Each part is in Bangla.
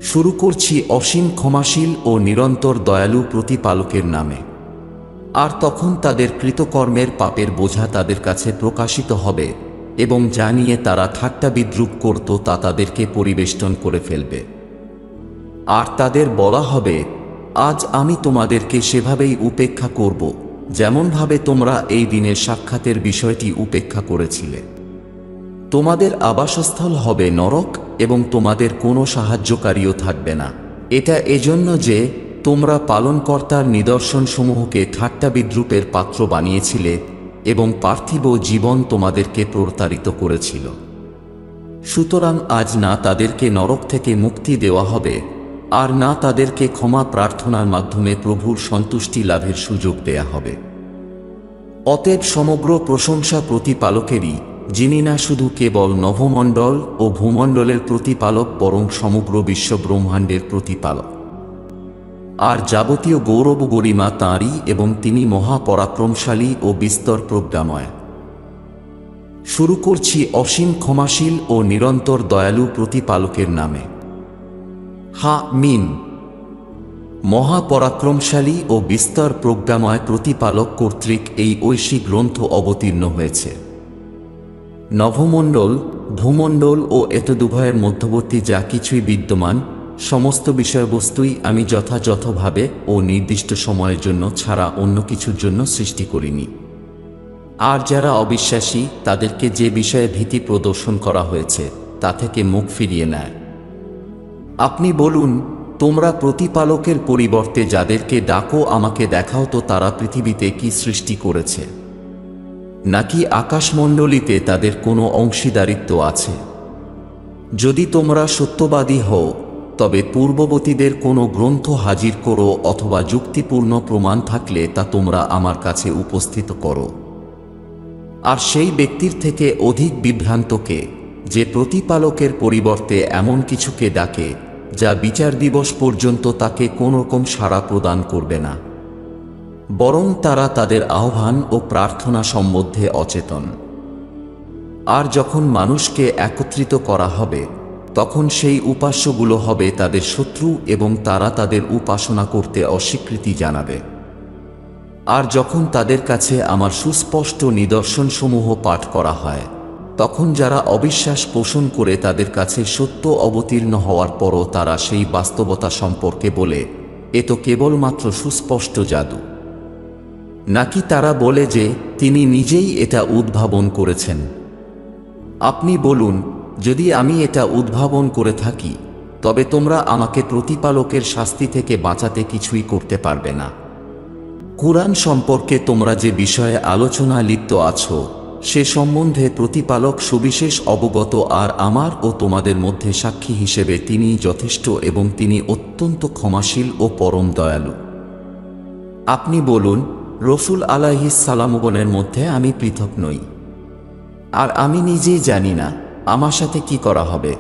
শুরু করছি অসীম ক্ষমাশীল ও নিরন্তর দয়ালু প্রতিপালকের নামে। আর তখন তাদের কৃতকর্মের পাপের বোঝা তাদের কাছে প্রকাশিত হবে এবং যা নিয়ে তারা ঠাট্টা বিদ্রূপ করত তা তাদেরকে পরিবেষ্টন করে ফেলবে। আর তাদের বলা হবে, আজ আমি তোমাদেরকে সেভাবেই উপেক্ষা করব যেমনভাবে তোমরা এই দিনের সাক্ষাতের বিষয়টি উপেক্ষা করেছিলে। তোমাদের আবাসস্থল হবে নরক এবং তোমাদের কোনো সাহায্যকারীও থাকবে না। এটা এজন্য যে তোমরা পালনকর্তার নিদর্শনসমূহকে ঠাট্টা বিদ্রূপের পাত্র বানিয়েছিলে এবং পার্থিব জীবন তোমাদেরকে প্রতারিত করেছিল। সুতরাং আজ না তাদেরকে নরক থেকে মুক্তি দেওয়া হবে আর না তাদেরকে ক্ষমা প্রার্থনার মাধ্যমে প্রভুর সন্তুষ্টি লাভের সুযোগ দেয়া হবে। অতএব সমগ্র প্রশংসা প্রতিপালকেরই, যিনি না শুধু কেবল নভমণ্ডল ও ভূমণ্ডলের প্রতিপালক বরং সমগ্র বিশ্ব ব্রহ্মাণ্ডের প্রতিপালক। আর যাবতীয় গৌরব গরিমা তাঁরই এবং তিনি মহাপরাক্রমশালী ও বিস্তর প্রজ্ঞাময়। শুরু করছি অসীম ক্ষমাশীল ও নিরন্তর দয়ালু প্রতিপালকের নামে। মিম। মহাপরাক্রমশালী ও বিস্তর প্রজ্ঞাময় প্রতিপালক কর্তৃক এই ঐশী গ্রন্থ অবতীর্ণ হয়েছে। নভমণ্ডল, ভূমণ্ডল ও এতদুভয়ের মধ্যবর্তী যা কিছুই বিদ্যমান সমস্ত বিষয়বস্তুই আমি যথাযথভাবে ও নির্দিষ্ট সময়ের জন্য ছাড়া অন্য কিছুর জন্য সৃষ্টি করিনি। আর যারা অবিশ্বাসী তাদেরকে যে বিষয়ে ভীতি প্রদর্শন করা হয়েছে তা থেকে মুখ ফিরিয়ে নেয়। আপনি বলুন, তোমরা প্রতিপালকের পরিবর্তে যাদেরকে ডাকো আমাকে দেখাও তো তারা পৃথিবীতে কি সৃষ্টি করেছে, নাকি আকাশমণ্ডলীতে তাদের কোনো অংশীদারিত্ব আছে? যদি তোমরা সত্যবাদী হও তবে পূর্ববর্তীদের কোনো গ্রন্থ হাজির করো অথবা যুক্তিপূর্ণ প্রমাণ থাকলে তা তোমরা আমার কাছে উপস্থিত করো। আর সেই ব্যক্তির থেকে অধিক বিভ্রান্তকে যে প্রতিপালকের পরিবর্তে এমন কিছুকে ডাকে যা বিচার দিবস পর্যন্ত তাকে কোনো রকম সাড়া প্রদান করবে না, বরং তারা তাদের আহ্বান ও প্রার্থনা সম্বন্ধে অচেতন। আর যখন মানুষকে একত্রিত করা হবে তখন সেই উপাস্যগুলো হবে তাদের শত্রু এবং তারা তাদের উপাসনা করতে অস্বীকৃতি জানাবে। আর যখন তাদের কাছে আমার সুস্পষ্ট নিদর্শনসমূহ পাঠ করা হয় তখন যারা অবিশ্বাস পোষণ করে তাদের কাছে সত্য অবতীর্ণ হওয়ার পরও তারা সেই বাস্তবতা সম্পর্কে বলে, এ তো কেবলমাত্র সুস্পষ্ট জাদু। নাকি তারা বলে যে তিনি নিজেই এটা উদ্ভাবন করেছেন। আপনি বলুন, যদি আমি এটা উদ্ভাবন করে থাকি তবে তোমরা আমাকে প্রতিপালকের শাস্তি থেকে বাঁচাতে কিছুই করতে পারবে না। কুরআন সম্পর্কে তোমরা যে বিষয়ে আলোচনা লিপ্ত আছো সে সম্বন্ধে প্রতিপালক সুবিশেষ অবগত, আর আমার ও তোমাদের মধ্যে সাক্ষী হিসেবে তিনিই যথেষ্ট এবং তিনি অত্যন্ত ক্ষমাশীল ও পরম দয়ালু। আপনি বলুন, রসুল আলাইহিস সালামগণের মধ্যে আমি পৃথক নই, আর আমি নিজেই জানি না আমার সাথে কি করা হবে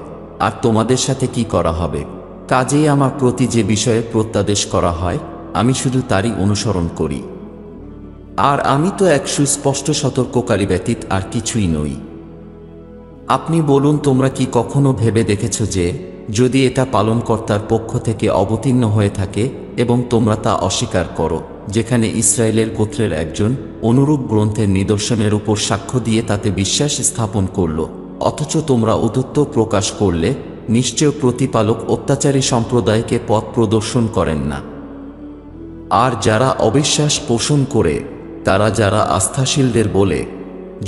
আর তোমাদের সাথে কি করা হবে। কাজেই আমার প্রতি যে বিষয়ে প্রত্যাদেশ করা হয় আমি শুধু তারই অনুসরণ করি। আর আমি তো এক সুস্পষ্ট সতর্ককারী ব্যতীত আর কিছুই নই। আপনি বলুন, তোমরা কি কখনো ভেবে দেখেছ যে যদি এটা পালনকর্তার পক্ষ থেকে অবতীর্ণ হয়ে থাকে এবং তোমরা তা অস্বীকার করো, যেখানে ইসরায়েলের গোত্রের একজন অনুরূপ গ্রন্থের নিদর্শনের উপর সাক্ষ্য দিয়ে তাতে বিশ্বাস স্থাপন করল, অথচ তোমরা ঔদ্ধত্য প্রকাশ করলে, নিশ্চয় প্রতিপালক অত্যাচারী সম্প্রদায়কে পথ প্রদর্শন করেন না। আর যারা অবিশ্বাস পোষণ করে তারা যারা আস্থাশীলদের বলে,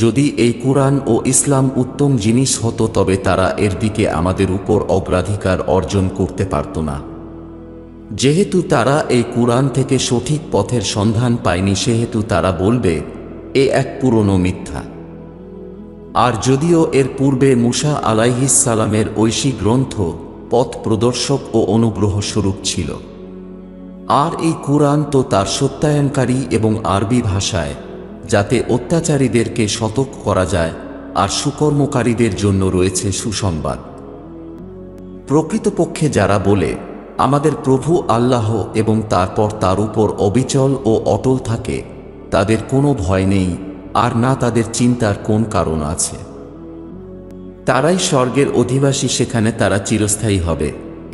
যদি এই কুরআন ও ইসলাম উত্তম জিনিস হতো তবে তারা এর দিকে আমাদের উপর অগ্রাধিকার অর্জন করতে পারত না। যেহেতু তারা এই কুরআন থেকে সঠিক পথের সন্ধান পায়নি সেহেতু তারা বলবে, এ এক পুরনো মিথ্যা। আর যদিও এর পূর্বে মূসা আলাইহিস সালামের ঐশী গ্রন্থ পথ প্রদর্শক ও অনুগ্রহ স্বরূপ ছিল, আর এই কুরআন তো তার সত্যায়নকারী এবং আরবি ভাষায়, যাতে অত্যাচারীদেরকে সতর্ক করা যায় আর সুকর্মকারীদের জন্য রয়েছে সুসংবাদ। প্রকৃতপক্ষে যারা বলে আমাদের প্রভু আল্লাহ এবং তারপর তার উপর অবিচল ও অটল থাকে তাদের কোনো ভয় নেই আর না তাদের চিন্তার কোন কারণ আছে। তারাই স্বর্গের অধিবাসী, সেখানে তারা চিরস্থায়ী হবে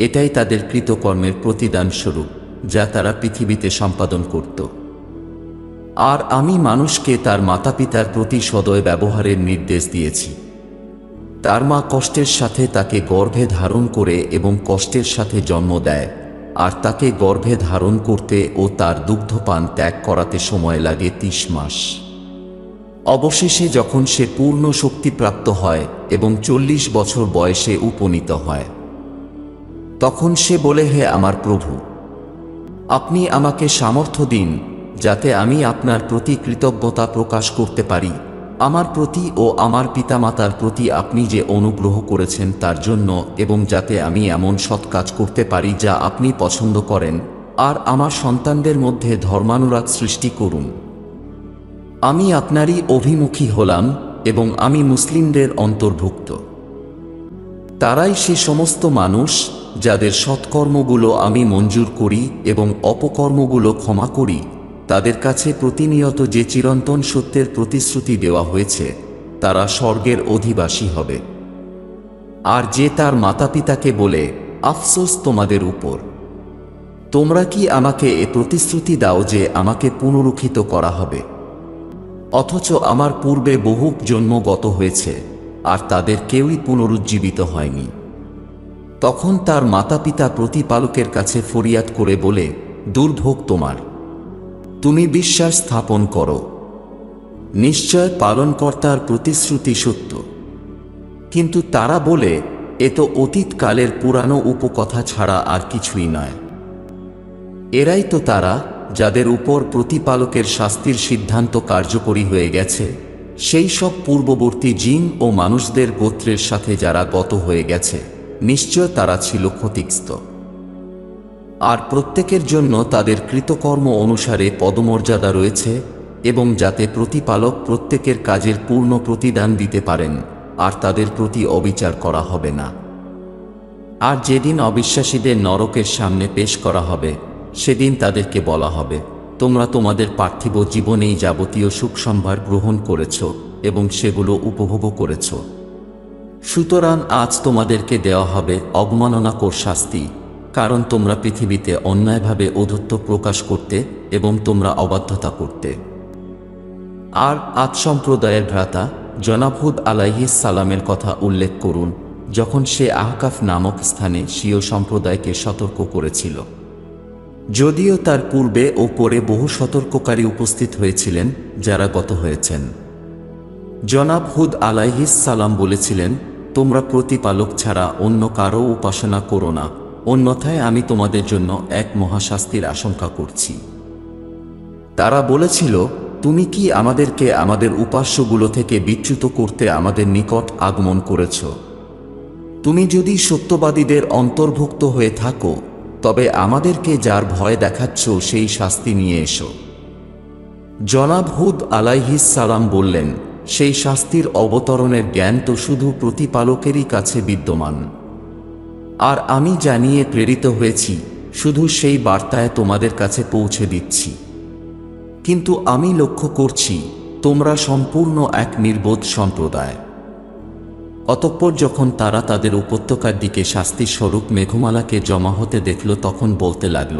এটাই তাদের কৃতকর্মের প্রতিদান স্বরূপ যা তারা পৃথিবীতে সম্পাদন করত। আর আমি মানুষকে তার মাতাপিতার প্রতি সদয় ব্যবহারের নির্দেশ দিয়েছি। তার মা কষ্টের সাথে তাকে গর্ভে ধারণ করে এবং কষ্টের সাথে জন্ম দেয়, আর তাকে গর্ভে ধারণ করতে ও তার দুগ্ধপান ত্যাগ করাতে সময় লাগে 30 মাস। অবশেষে যখন সে পূর্ণ শক্তিপ্রাপ্ত হয় এবং 40 বছর বয়সে উপনীত হয়, তখন সে বলে, হে আমার প্রভু, আপনি আমাকে সামর্থ্য দিন যাতে আমি আপনার প্রতি কৃতজ্ঞতা প্রকাশ করতে পারি, আমার প্রতি ও আমার পিতামাতার প্রতি আপনি যে অনুগ্রহ করেছেন তার জন্য, এবং যাতে আমি এমন সৎ কাজ করতে পারি যা আপনি পছন্দ করেন, আর আমার সন্তানদের মধ্যে ধর্মানুরাগ সৃষ্টি করুন। আমি আপনারই অভিমুখী হলাম এবং আমি মুসলিমদের অন্তর্ভুক্ত। তারাই সে সমস্ত মানুষ যাদের সৎকর্মগুলো আমি মঞ্জুর করি এবং অপকর্মগুলো ক্ষমা করি। তাদের কাছে প্রতিনিয়ত যে চিরন্তন সত্যের প্রতিশ্রুতি দেওয়া হয়েছে তারা স্বর্গের অধিবাসী হবে। আর যে তার মাতাপিতাকে বলে, আফসোস তোমাদের উপর, তোমরা কি আমাকে এ প্রতিশ্রুতি দাও যে আমাকে পুনরুত্থিত করা হবে, অথচ আমার পূর্বে বহু জন্ম গত হয়েছে আর তাদের কেউই পুনরুজ্জীবিত হয়নি। তখন তার মাতাপিতা প্রতিপালকের কাছে ফরিয়াদ করে বলে, দুর্ভোগ তোমার, তুমি বিশ্বাস স্থাপন করো, নিশ্চয় পালনকর্তার প্রতিশ্রুতি সত্য। কিন্তু তারা বলে, এ তো অতীতকালের পুরানো উপকথা ছাড়া আর কিছুই নয়। এরাই তো তারা যাদের উপর প্রতিপালকের শাস্তির সিদ্ধান্ত কার্যকরী হয়ে গেছে, সেই সব পূর্ববর্তী জিন ও মানুষদের গোত্রের সাথে যারা গত হয়ে গেছে, নিশ্চয় তারা ছিল ক্ষতিগ্রস্ত। আর প্রত্যেকের জন্য তাদের কৃতকর্ম অনুসারে পদমর্যাদা রয়েছে, এবং যাতে প্রতিপালক প্রত্যেকের কাজের পূর্ণ প্রতিদান দিতে পারেন, আর তাদের প্রতি অবিচার করা হবে না। আর যেদিন অবিশ্বাসীদের নরকের সামনে পেশ করা হবে, সেদিন তাদেরকে বলা হবে, তোমরা তোমাদের পার্থিব জীবনেই যাবতীয় সুখ সম্ভার গ্রহণ করেছ এবং সেগুলো উপভোগ করেছ। সুতরাং আজ তোমাদেরকে দেওয়া হবে অবমাননাকর শাস্তি, কারণ তোমরা পৃথিবীতে অন্যায়ভাবে ঔদ্ধত্য প্রকাশ করতে এবং তোমরা অবাধ্যতা করতে। আর আদ সম্প্রদায়ের ভ্রাতা জনাব হুদ আলাইহিস সালামের কথা উল্লেখ করুন, যখন সে আহকাফ নামক স্থানে স্বীয় সম্প্রদায়কে সতর্ক করেছিল। যদিও তার পূর্বে ও পরে বহু সতর্ককারী উপস্থিত হয়েছিলেন যারা গত হয়েছেন। জনাব হুদ আলাইহিস সালাম বলেছিলেন, তোমরা প্রতিপালক ছাড়া অন্য কারো উপাসনা করো না, অন্যথায় আমি তোমাদের জন্য এক মহাশাস্তির আশঙ্কা করছি। তারা বলেছিল, তুমি কি আমাদেরকে আমাদের উপাস্যগুলো থেকে বিচ্যুত করতে আমাদের নিকট আগমন করেছ? তুমি যদি সত্যবাদীদের অন্তর্ভুক্ত হয়ে থাকো, তবে আমাদেরকে যার ভয় দেখাচ্ছ সেই শাস্তি নিয়ে এসো। জনাব হুদ আলাইহিস সালাম বললেন, সেই শাস্তির অবতরণের জ্ঞান তো শুধু প্রতিপালকেরই কাছে বিদ্যমান, আর আমি জানিয়ে প্রেরিত হয়েছি, শুধু সেই বার্তায় তোমাদের কাছে পৌঁছে দিচ্ছি। কিন্তু আমি লক্ষ্য করছি তোমরা সম্পূর্ণ এক নির্বোধ সম্প্রদায়। অতঃপর যখন তারা তাদের উপত্যকার দিকে শাস্তির স্বরূপ মেঘমালাকে জমা হতে দেখল, তখন বলতে লাগল,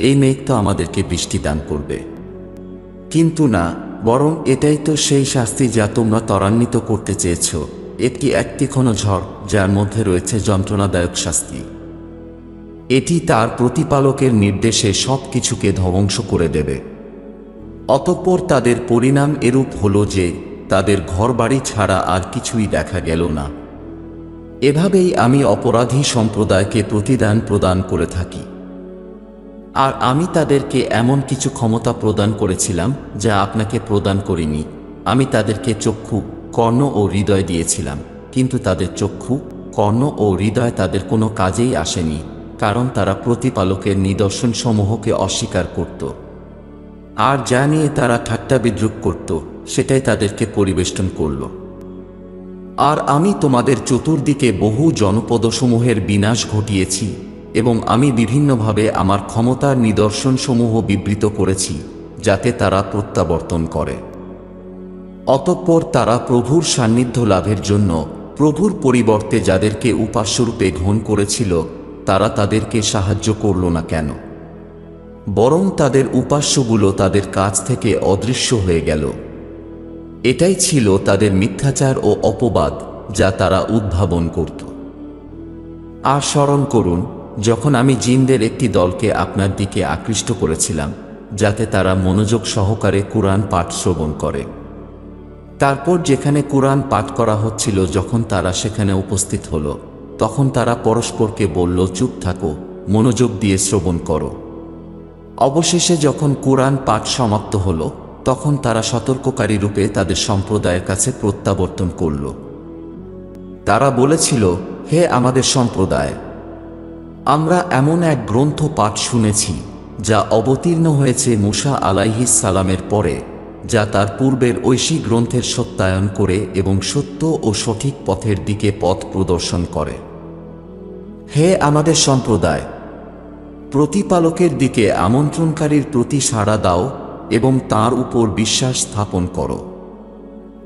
এই মেঘ তো আমাদেরকে বৃষ্টি দান করবে। কিন্তু না, বরং এটাই তো সেই শাস্তি যা তোমরা ত্বরান্বিত করতে চেয়েছ। এটি এক তীক্ষ্ণ ঝড় যার মধ্যে রয়েছে যন্ত্রণাদায়ক শাস্তি। এটি তার প্রতিপালকের নির্দেশে সব কিছুকে ধ্বংস করে দেবে। অতঃপর তাদের পরিণাম এরূপ হল যে তাদের ঘরবাড়ি ছাড়া আর কিছুই দেখা গেল না। এভাবেই আমি অপরাধী সম্প্রদায়কে প্রতিদান প্রদান করে থাকি। আর আমি তাদেরকে এমন কিছু ক্ষমতা প্রদান করেছিলাম যা আপনাকে প্রদান করিনি। আমি তাদেরকে চক্ষু, কর্ণ ও হৃদয় দিয়েছিলাম, কিন্তু তাদের চক্ষু, কর্ণ ও হৃদয় তাদের কোনো কাজেই আসেনি, কারণ তারা প্রতিপালকের নিদর্শনসমূহকে অস্বীকার করত। আর যা নিয়ে তারা ঠাট্টা বিদ্রূপ করত, সেটাই তাদেরকে পরিবেষ্টন করল। আর আমি তোমাদের চতুর্দিকে বহু জনপদসমূহের বিনাশ ঘটিয়েছি, এবং আমি বিভিন্নভাবে আমার ক্ষমতার নিদর্শনসমূহ বিবৃত করেছি, যাতে তারা প্রত্যাবর্তন করে। অতঃপর তারা প্রভুর সান্নিধ্য লাভের জন্য প্রভুর পরিবর্তে যাদেরকে উপাস্যরূপে গ্রহণ করেছিল, তারা তাদেরকে সাহায্য করল না কেন? বরং তাদের উপাস্যগুলো তাদের কাছ থেকে অদৃশ্য হয়ে গেল। এটাই ছিল তাদের মিথ্যাচার ও অপবাদ যা তারা উদ্ভাবন করত। আর স্মরণ করুন, যখন আমি জিনদের একটি দলকে আপনার দিকে আকৃষ্ট করেছিলাম যাতে তারা মনোযোগ সহকারে কুরআন পাঠ শ্রবণ করে। তারপর যেখানে কুরআন পাঠ করা হচ্ছিল, যখন তারা সেখানে উপস্থিত হলো, তখন তারা পরস্পরকে বলল, চুপ থাকো, মনোযোগ দিয়ে শ্রবণ করো। অবশেষে যখন কুরআন পাঠ সমাপ্ত হল, তখন তারা সতর্ককারী রূপে তাদের সম্প্রদায়ের কাছে প্রত্যাবর্তন করল। তারা বলেছিল, হে আমাদের সম্প্রদায়, আমরা এমন এক গ্রন্থ পাঠ শুনেছি যা অবতীর্ণ হয়েছে মূসা আলাইহিস সালামের পরে, যা তার পূর্বের ঐশী গ্রন্থের সত্যায়ন করে এবং সত্য ও সঠিক পথের দিকে পথ প্রদর্শন করে। হে আমাদের সম্প্রদায়, প্রতিপালকের দিকে আমন্ত্রণকারীর প্রতি সাড়া দাও এবং তার উপর বিশ্বাস স্থাপন করো।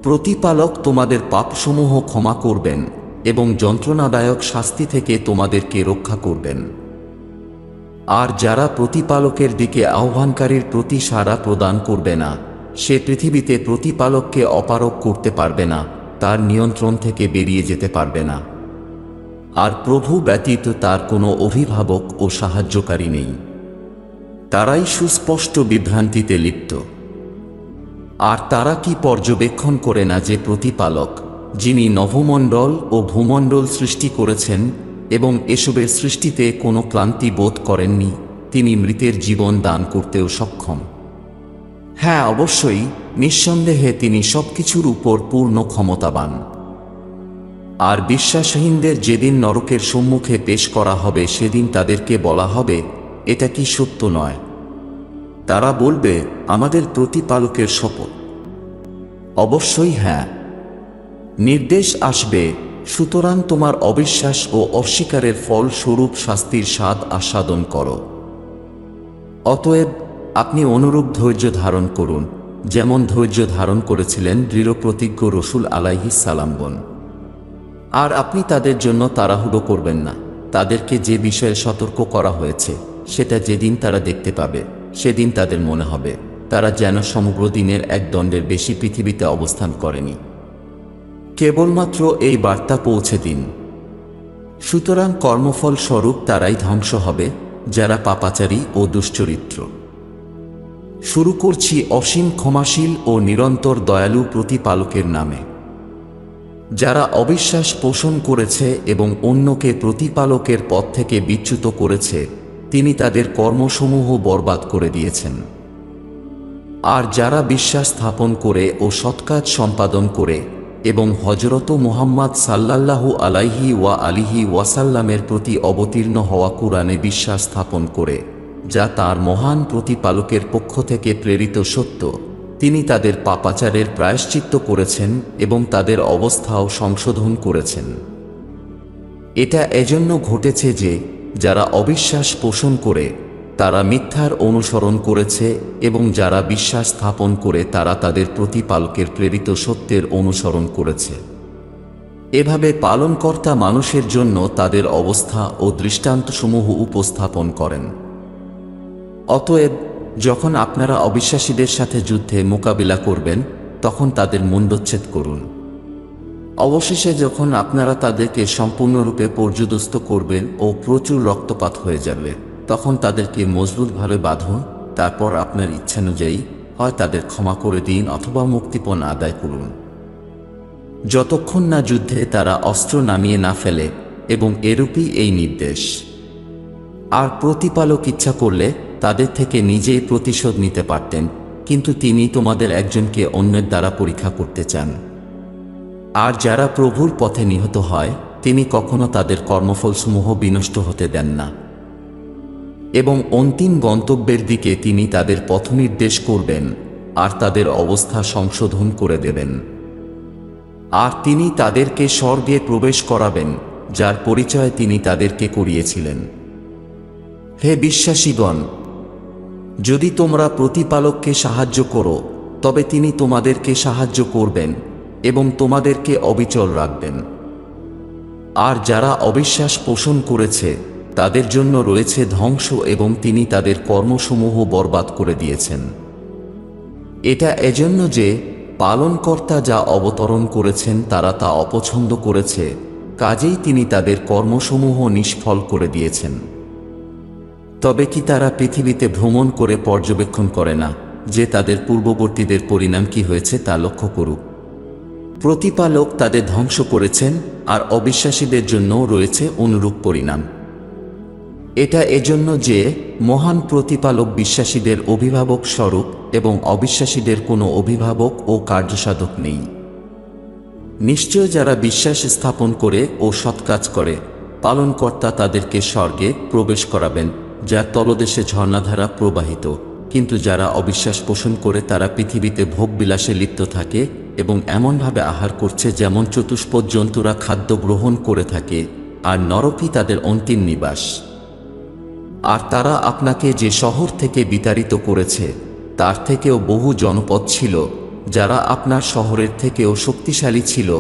প্রতিপালক তোমাদের পাপসমূহ ক্ষমা করবেন এবং যন্ত্রণাদায়ক শাস্তি থেকে তোমাদেরকে রক্ষা করবেন। আর যারা প্রতিপালকের দিকে আহ্বানকারীর প্রতি সাড়া প্রদান করবে না, সে পৃথিবীতে প্রতিপালককে অপারগ করতে পারবে না, তার নিয়ন্ত্রণ থেকে বেরিয়ে যেতে পারবে না। আর প্রভু ব্যতীত তার কোনো অভিভাবক ও সাহায্যকারী নেই। তারাই সুস্পষ্ট বিভ্রান্তিতে লিপ্ত। আর তারা কি পর্যবেক্ষণ করে না যে প্রতিপালক, যিনি নভমণ্ডল ও ভূমণ্ডল সৃষ্টি করেছেন এবং এসবের সৃষ্টিতে কোনো ক্লান্তি বোধ করেননি, তিনি মৃতের জীবন দান করতেও সক্ষম? হ্যাঁ, অবশ্যই, নিঃসন্দেহে তিনি সবকিছুর উপর পূর্ণ ক্ষমতাবান। আর বিশ্বাসহীনদের যেদিন নরকের সম্মুখে পেশ করা হবে, সেদিন তাদেরকে বলা হবে, এটা কি সত্য নয়? তারা বলবে, আমাদের প্রতিপালকের শপথ, অবশ্যই হ্যাঁ। নির্দেশ আসবে, সুতরাং তোমার অবিশ্বাস ও অস্বীকারের ফল স্বরূপ শাস্তির স্বাদ আস্বাদন করো। অতএব আপনি অনুরূপ ধৈর্য ধারণ করুন, যেমন ধৈর্য ধারণ করেছিলেন দৃঢ়প্রতিজ্ঞ রসূল আলাইহিস সালামগণ। আর আপনি তাদের জন্য তাড়াহুড়ো করবেন না। তাদেরকে যে বিষয়ে সতর্ক করা হয়েছে, সেটা যেদিন তারা দেখতে পাবে, সেদিন তাদের মনে হবে তারা যেন সমগ্র দিনের এক দণ্ডের বেশি পৃথিবীতে অবস্থান করেনি। কেবলমাত্র এই বার্তা পৌঁছে দিন। সুতরাং কর্মফল স্বরূপ তারাই ধ্বংস হবে, যারা পাপাচারী ও দুশ্চরিত্র। শুরু করছি অসীম ক্ষমাশীল ও নিরন্তর দয়ালু প্রতিপালকের নামে। যারা অবিশ্বাস পোষণ করেছে এবং অন্যকে প্রতিপালকের পথ থেকে বিচ্যুত করেছে, তিনি তাদের কর্মসমূহ বরবাদ করে দিয়েছেন। আর যারা বিশ্বাস স্থাপন করে ও সৎকাজ সম্পাদন করে এবং হযরত মুহাম্মদ সাল্লাল্লাহু আলাইহি ওয়া আলিহি ওয়াসাল্লামের প্রতি অবতীর্ণ হওয়া কুরআনে বিশ্বাস স্থাপন করে, যা তার মহান প্রতিপালকের পক্ষ থেকে প্রেরিত সত্য, তিনি তাদের পাপাচারের প্রায়শ্চিত্ত করেছেন এবং তাদের অবস্থাও সংশোধন করেছেন। এটা এজন্য ঘটেছে যে যারা অবিশ্বাস পোষণ করে তারা মিথ্যার অনুসরণ করেছে এবং যারা বিশ্বাস স্থাপন করে তারা তাদের প্রতিপালকের প্রেরিত সত্যের অনুসরণ করেছে। এভাবে পালনকর্তা মানুষের জন্য তাদের অবস্থা ও দৃষ্টান্তসমূহ উপস্থাপন করেন। অতএব যখন আপনারা অবিশ্বাসীদের সাথে যুদ্ধে মোকাবিলা করবেন, তখন তাদের মুণ্ডচ্ছেদ করুন। অবশেষে যখন আপনারা তাদেরকে সম্পূর্ণরূপে পর্যুদস্ত করবেন ও প্রচুর রক্তপাত হয়ে যাবে, তখন তাদেরকে মজবুতভাবে বাঁধুন। তারপর আপনার ইচ্ছানুযায়ী হয় তাদের ক্ষমা করে দিন অথবা মুক্তিপণ আদায় করুন, যতক্ষণ না যুদ্ধে তারা অস্ত্র নামিয়ে না ফেলে, এবং এরূপই এই নির্দেশ। আর প্রতিপালক ইচ্ছা করলে তাদের থেকে নিজেই প্রতিশোধ নিতে পারতেন, কিন্তু তিনি তোমাদের একজনকে অন্যের দ্বারা পরীক্ষা করতে চান। আর যারা প্রভুর পথে নিহত হয়, তিনি কখনো তাদের কর্মফলসমূহ বিনষ্ট হতে দেন না, এবং অন্তিম গন্তব্যের দিকে তিনি তাদের পথনির্দেশ করবেন আর তাদের অবস্থা সংশোধন করে দেবেন। আর তিনি তাদেরকে স্বর্গে প্রবেশ করাবেন, যার পরিচয় তিনি তাদেরকে করিয়েছিলেন। হে বিশ্বাসীগণ, যদি তোমরা প্রতিপালককে সাহায্য করো, তবে তিনি তোমাদেরকে সাহায্য করবেন এবং তোমাদেরকে অবিচল রাখবেন। আর যারা অবিশ্বাস পোষণ করেছে তাদের জন্য রয়েছে ধ্বংস এবং তিনি তাদের কর্মসমূহ বরবাদ করে দিয়েছেন। এটা এজন্য যে পালনকর্তা যা অবতরণ করেছেন তারা তা অপছন্দ করেছে, কাজেই তিনি তাদের কর্মসমূহ নিষ্ফল করে দিয়েছেন। তবে কি তারা পৃথিবীতে ভ্রমণ করে পর্যবেক্ষণ করে না যে তাদের পূর্ববর্তীদের পরিণাম কি হয়েছে তা লক্ষ্য করুক। প্রতিপালক তাদের ধ্বংস করেছেন, আর অবিশ্বাসীদের জন্যও রয়েছে অনুরূপ পরিণাম। এটা এজন্য যে মহান প্রতিপালক বিশ্বাসীদের অভিভাবক স্বরূপ এবং অবিশ্বাসীদের কোনো অভিভাবক ও কার্যসাধক নেই। নিশ্চয় যারা বিশ্বাস স্থাপন করে ও সৎকাজ করে, পালনকর্তা তাদেরকে স্বর্গে প্রবেশ করাবেন, যার তলদেশে ঝর্ণাধারা প্রবাহিত। কিন্তু যারা অবিশ্বাস পোষণ করে তারা পৃথিবীতে ভোগবিলাসে লিপ্ত থাকে এবং এমনভাবে আহার করছে যেমন চতুষ্পদ জন্তুরা খাদ্য গ্রহণ করে থাকে, আর নরকই তাদের অন্তিম নিবাস। আর তারা আপনাকে যে শহর থেকে বিতাড়িত করেছে তার থেকেও বহু জনপদ ছিল যারা আপনার শহরের থেকেও শক্তিশালী ছিল,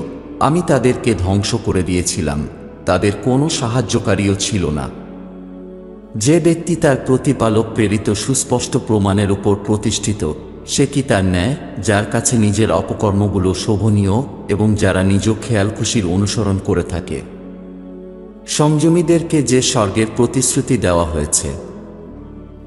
আমি তাদেরকে ধ্বংস করে দিয়েছিলাম, তাদের কোনো সাহায্যকারীও ছিল না। যে ব্যক্তি তার প্রতিপালক প্রেরিত সুস্পষ্ট প্রমাণের উপর প্রতিষ্ঠিত, সে কি তার ন্যায়, যার কাছে নিজের অপকর্মগুলো শোভনীয় এবং যারা নিজ খেয়াল খুশির অনুসরণ করে থাকে? সংযমীদেরকে যে স্বর্গের প্রতিশ্রুতি দেওয়া হয়েছে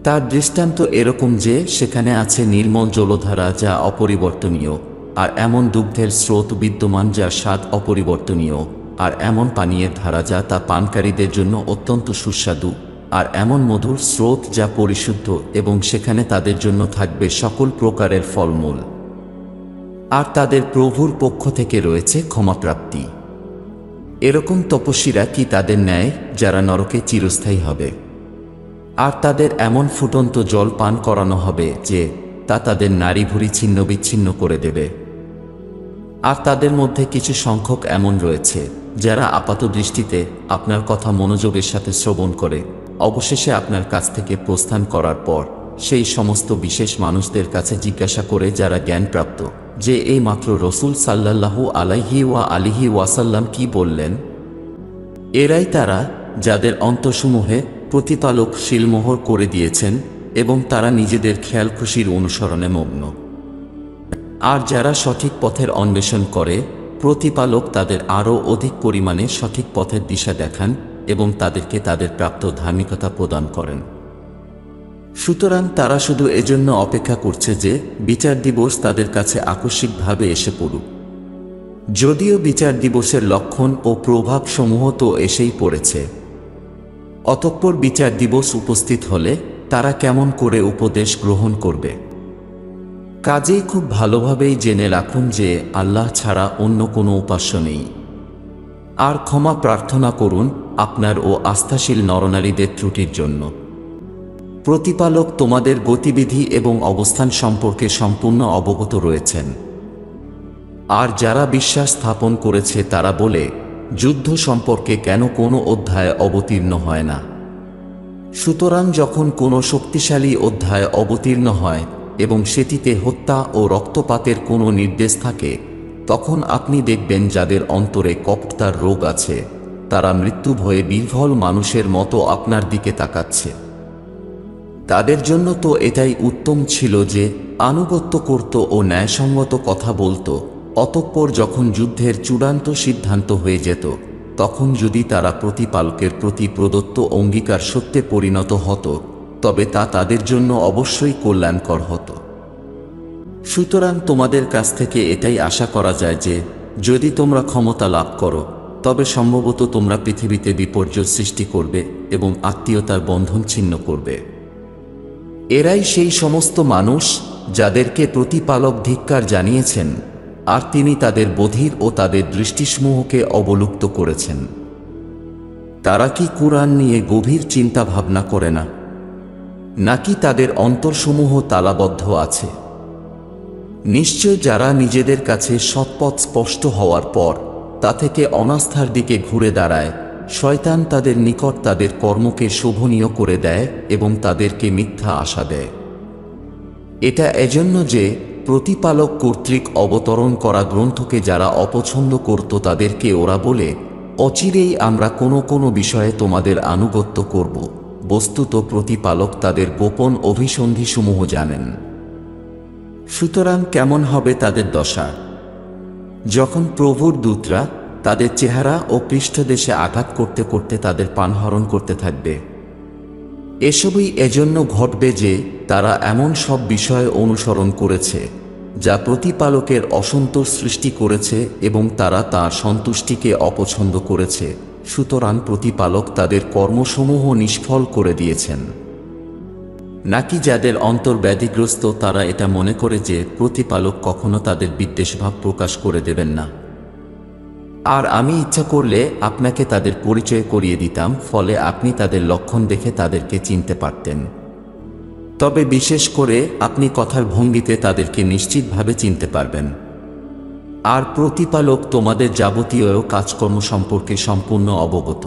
তার দৃষ্টান্ত এরকম যে সেখানে আছে নির্মল জলধারা যা অপরিবর্তনীয়, আর এমন দুগ্ধের স্রোত বিদ্যমান যার স্বাদ অপরিবর্তনীয়, আর এমন পানীয়ের ধারা যা তা পানকারীদের জন্য অত্যন্ত সুস্বাদু, আর এমন মধুর স্রোত যা পরিশুদ্ধ, এবং সেখানে তাদের জন্য থাকবে সকল প্রকারের ফলমূল। আর তাদের প্রভুর পক্ষ থেকে রয়েছে ক্ষমাপ্রাপ্তি। এরকম তপস্বীরা কি তাদের ন্যায় যারা নরকে চিরস্থায়ী হবে? আর তাদের এমন ফুটন্ত জল পান করানো হবে যে তা তাদের নাড়ি ভুঁড়ি ছিন্ন বিচ্ছিন্ন করে দেবে। আর তাদের মধ্যে কিছু সংখ্যক এমন রয়েছে যারা আপাত দৃষ্টিতে আপনার কথা মনোযোগের সাথে শ্রবণ করে, অবশেষে আপনার কাছ থেকে প্রস্থান করার পর সেই সমস্ত বিশেষ মানুষদের কাছে জিজ্ঞাসা করে যারা জ্ঞানপ্রাপ্ত, যে এই মাত্র রসুল সাল্লাল্লাহু আলাইহি ওয়াসাল্লাম কি বললেন। এরাই তারা যাদের অন্তরসমূহে প্রতিপালক শিলমোহর করে দিয়েছেন এবং তারা নিজেদের খেয়াল খুশির অনুসরণে মগ্ন। আর যারা সঠিক পথের অন্বেষণ করে, প্রতিপালক তাদের আরও অধিক পরিমাণে সঠিক পথের দিশা দেখান এবং তাদেরকে তাদের প্রাপ্ত ধার্মিকতা প্রদান করেন। সুতরাং তারা শুধু এজন্য অপেক্ষা করছে যে বিচার দিবস তাদের কাছে আকস্মিকভাবে এসে পড়ুক। যদিও বিচার দিবসের লক্ষণ ও প্রভাবসমূহ তো এসেই পড়েছে। অতঃপর বিচার দিবস উপস্থিত হলে তারা কেমন করে উপদেশ গ্রহণ করবে? কাজেই খুব ভালোভাবেই জেনে রাখুন যে আল্লাহ ছাড়া অন্য কোনো উপাস্য নেই। আর ক্ষমা প্রার্থনা করুন আপনার ও আস্থাশীল নরনারীদের ত্রুটির জন্য। প্রতিপালক তোমাদের গতিবিধি এবং অবস্থান সম্পর্কে সম্পূর্ণ অবগত রয়েছেন। আর যারা বিশ্বাস স্থাপন করেছে তারা বলে, যুদ্ধ সম্পর্কে কেন কোনো অধ্যায় অবতীর্ণ হয় না? সুতরাং যখন কোনো শক্তিশালী অধ্যায় অবতীর্ণ হয় এবং সেটিতে হত্যা ও রক্তপাতের কোনো নির্দেশ থাকে, তখন আপনি দেখবেন যাদের অন্তরে কপটতার রোগ আছে তারা মৃত্যু ভয়ে বিহ্বল মানুষের মতো আপনার দিকে তাকাচ্ছে। তাদের জন্য তো এটাই উত্তম ছিল যে আনুগত্য করত ও ন্যায়সঙ্গত কথা বলতো। অতঃপর যখন যুদ্ধের চূড়ান্ত সিদ্ধান্ত হয়ে যেত, তখন যদি তারা প্রতিপালকের প্রতি প্রদত্ত অঙ্গীকার সত্যে পরিণত হতো, তবে তা তাদের জন্য অবশ্যই কল্যাণকর হতো। সুতরাং তোমাদের কাছ থেকে এটাই আশা করা যায় যে যদি তোমরা ক্ষমতা লাভ করো, তবে সম্ভবত তোমরা পৃথিবীতে বিপর্যয় সৃষ্টি করবে এবং আত্মীয়তার বন্ধন ছিন্ন করবে। এরাই সেই সমস্ত মানুষ যাদেরকে প্রতিপালক ধিক্কার জানিয়েছেন, আর তিনি তাদের বধির ও তাদের দৃষ্টিসমূহকে অবলুপ্ত করেছেন। তারা কি কুরআন নিয়ে গভীর চিন্তা ভাবনা করে না? নাকি তাদের অন্তরসমূহ তালাবদ্ধ আছে? নিশ্চয় যারা নিজেদের কাছে সৎপথ স্পষ্ট হওয়ার পর তা থেকে অনাস্থার দিকে ঘুরে দাঁড়ায়, শয়তান তাদের নিকট তাদের কর্মকে শোভনীয় করে দেয় এবং তাদেরকে মিথ্যা আশা দেয়। এটা এজন্য যে প্রতিপালক কর্তৃক অবতরণ করা গ্রন্থকে যারা অপছন্দ করত তাদেরকে ওরা বলে, অচিরেই আমরা কোনো কোনো বিষয়ে তোমাদের আনুগত্য করব। বস্তুত প্রতিপালক তাদের গোপন অভিসন্ধিসমূহ জানেন। সুতরাং কেমন হবে তাদের দশা যখন প্রভুর দূতরা তাদের চেহারা ও পৃষ্ঠদেশে আঘাত করতে করতে তাদের প্রাণহরণ করতে থাকবে। এসবই এজন্য ঘটবে যে তারা এমন সব বিষয় অনুসরণ করেছে যা প্রতিপালকের অসন্তোষ সৃষ্টি করেছে এবং তারা তাঁর সন্তুষ্টিকে অপছন্দ করেছে। সুতরাং প্রতিপালক তাদের কর্মসমূহ নিষ্ফল করে দিয়েছেন। নাকি যাদের অন্তর ব্যাধিগ্রস্ত তারা এটা মনে করে যে প্রতিপালক কখনো তাদের বিদ্বেষভাব প্রকাশ করে দেবেন না। আর আমি ইচ্ছা করলে আপনাকে তাদের পরিচয় করিয়ে দিতাম, ফলে আপনি তাদের লক্ষণ দেখে তাদেরকে চিনতে পারতেন। তবে বিশেষ করে আপনি কথার ভঙ্গিতে তাদেরকে নিশ্চিতভাবে চিনতে পারবেন। আর প্রতিপালক তোমাদের যাবতীয় কাজকর্ম সম্পর্কে সম্পূর্ণ অবগত।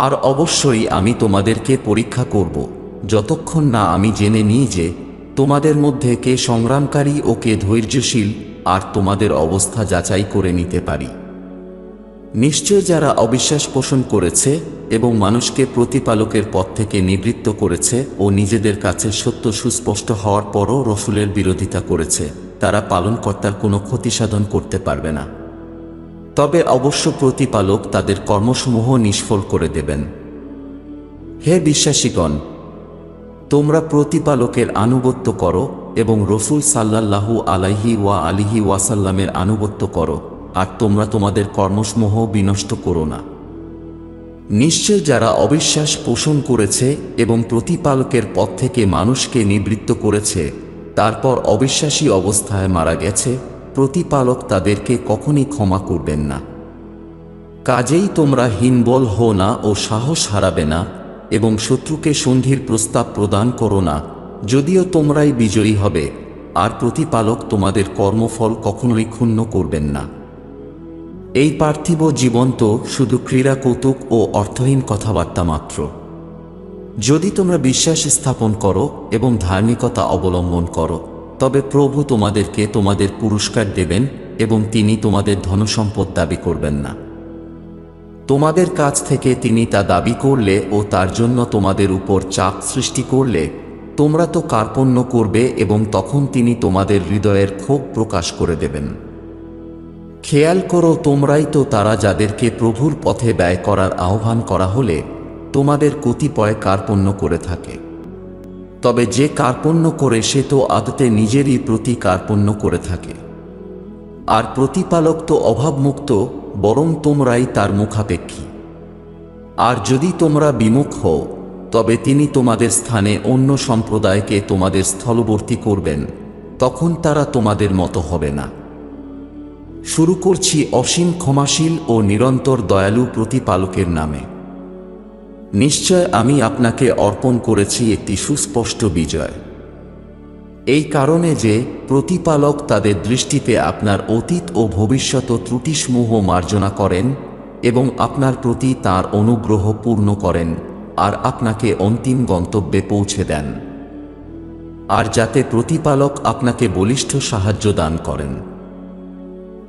আর অবশ্যই আমি তোমাদেরকে পরীক্ষা করব, যতক্ষণ না আমি জেনে নিই যে তোমাদের মধ্যে কে সংগ্রামকারী ও কে ধৈর্যশীল, আর তোমাদের অবস্থা যাচাই করে নিতে পারি। নিশ্চয় যারা অবিশ্বাস পোষণ করেছে এবং মানুষকে প্রতিপালকের পথ থেকে নিবৃত্ত করেছে ও নিজেদের কাছে সত্য সুস্পষ্ট হওয়ার পরও রসূলের বিরোধিতা করেছে, তারা পালনকর্তার কোনো ক্ষতিসাধন করতে পারবে না। তবে অবশ্য প্রতিপালক তাদের কর্মসমূহ নিষ্ফল করে দেবেন। হে বিশ্বাসীগণ, তোমরা প্রতিপালকের আনুগত্য করো এবং রসূল সাল্লাল্লাহু আলাইহি ওয়াসাল্লামের আনুগত্য করো, আর তোমরা তোমাদের কর্মসমূহ বিনষ্ট করো না। নিশ্চয় যারা অবিশ্বাস পোষণ করেছে এবং প্রতিপালকের পথ থেকে মানুষকে নিবৃত্ত করেছে, তারপর অবিশ্বাসী অবস্থায় মারা গেছে, প্রতিপালক তাদেরকে কখনই ক্ষমা করবেন না। কাজেই তোমরা হীনবল হও না ও সাহস হারাবে না এবং শত্রুকে সন্ধির প্রস্তাব প্রদান করো না, যদিও তোমরাই বিজয়ী হবে, আর প্রতিপালক তোমাদের কর্মফল কখনোই ক্ষুণ্ণ করবেন না। এই পার্থিব জীবন তো শুধু ক্রীড়া কৌতুক ও অর্থহীন কথাবার্তা মাত্র। যদি তোমরা বিশ্বাস স্থাপন করো এবং ধার্মিকতা অবলম্বন করো, তবে প্রভু তোমাদেরকে তোমাদের পুরস্কার দেবেন এবং তিনি তোমাদের ধনসম্পদ দাবি করবেন না। তোমাদের কাছ থেকে তিনি তা দাবি করলে ও তার জন্য তোমাদের উপর চাপ সৃষ্টি করলে তোমরা তো কার্পণ্য করবে এবং তখন তিনি তোমাদের হৃদয়ের ক্ষোভ প্রকাশ করে দেবেন। খেয়াল করো, তোমরাই তো তারা যাদেরকে প্রভুর পথে ব্যয় করার আহ্বান করা হলে তোমাদের কতিপয় কার্পণ্য করে থাকে। তবে যে কার্পণ্য করে সে তো আদতে নিজেরই প্রতি কার্পণ্য করে থাকে। আর প্রতিপালক তো অভাবমুক্ত, বরং তোমরাই তার মুখাপেক্ষী। আর যদি তোমরা বিমুখ হও, তবে তিনি তোমাদের স্থানে অন্য সম্প্রদায়কে তোমাদের স্থলবর্তী করবেন, তখন তারা তোমাদের মতো হবে না। শুরু করছি অসীম ক্ষমাশীল ও নিরন্তর দয়ালু প্রতিপালকের নামে। নিশ্চয় আমি আপনাকে অর্পণ করেছি একটি সুস্পষ্ট বিজয়, এই কারণে যে প্রতিপালক তাদের দৃষ্টিতে আপনার অতীত ও ভবিষ্যৎ ত্রুটিসমূহ মার্জনা করেন এবং আপনার প্রতি তাঁর অনুগ্রহ পূর্ণ করেন, আর আপনাকে অন্তিম গন্তব্যে পৌঁছে দেন, আর যাতে প্রতিপালক আপনাকে বলিষ্ঠ সাহায্য দান করেন।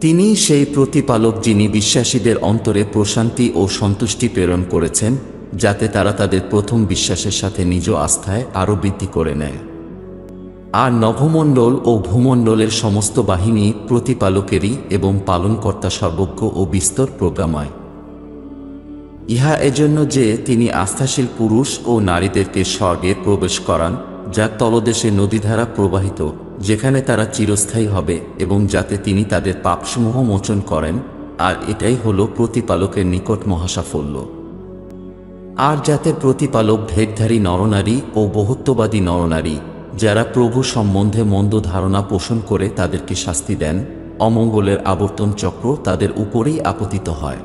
তিনি সেই প্রতিপালক যিনি বিশ্বাসীদের অন্তরে প্রশান্তি ও সন্তুষ্টি প্রেরণ করেছেন, যাতে তারা তাদের প্রথম বিশ্বাসের সাথে নিজ আস্থায় আরও বৃদ্ধি করে নেয়। আর নভমণ্ডল ও ভূমণ্ডলের সমস্ত বাহিনী প্রতিপালকেরই এবং পালনকর্তা সর্বজ্ঞ ও বিস্তর প্রজ্ঞাময়। ইহা এজন্য যে তিনি আস্থাশীল পুরুষ ও নারীদেরকে স্বর্গে প্রবেশ করান, যার তলদেশে নদীধারা প্রবাহিত, যেখানে তারা চিরস্থায়ী হবে, এবং যাতে তিনি তাদের পাপসমূহ মোচন করেন, আর এটাই হলো প্রতিপালকের নিকট মহাসাফল্য। আর যাতে প্রতিপালক ভেদধারী নরনারী ও বহুত্ববাদী নরনারী যারা প্রভু সম্বন্ধে মন্দ ধারণা পোষণ করে তাদেরকে শাস্তি দেন, অমঙ্গলের আবর্তন চক্র তাদের উপরেই আপতিত হয়।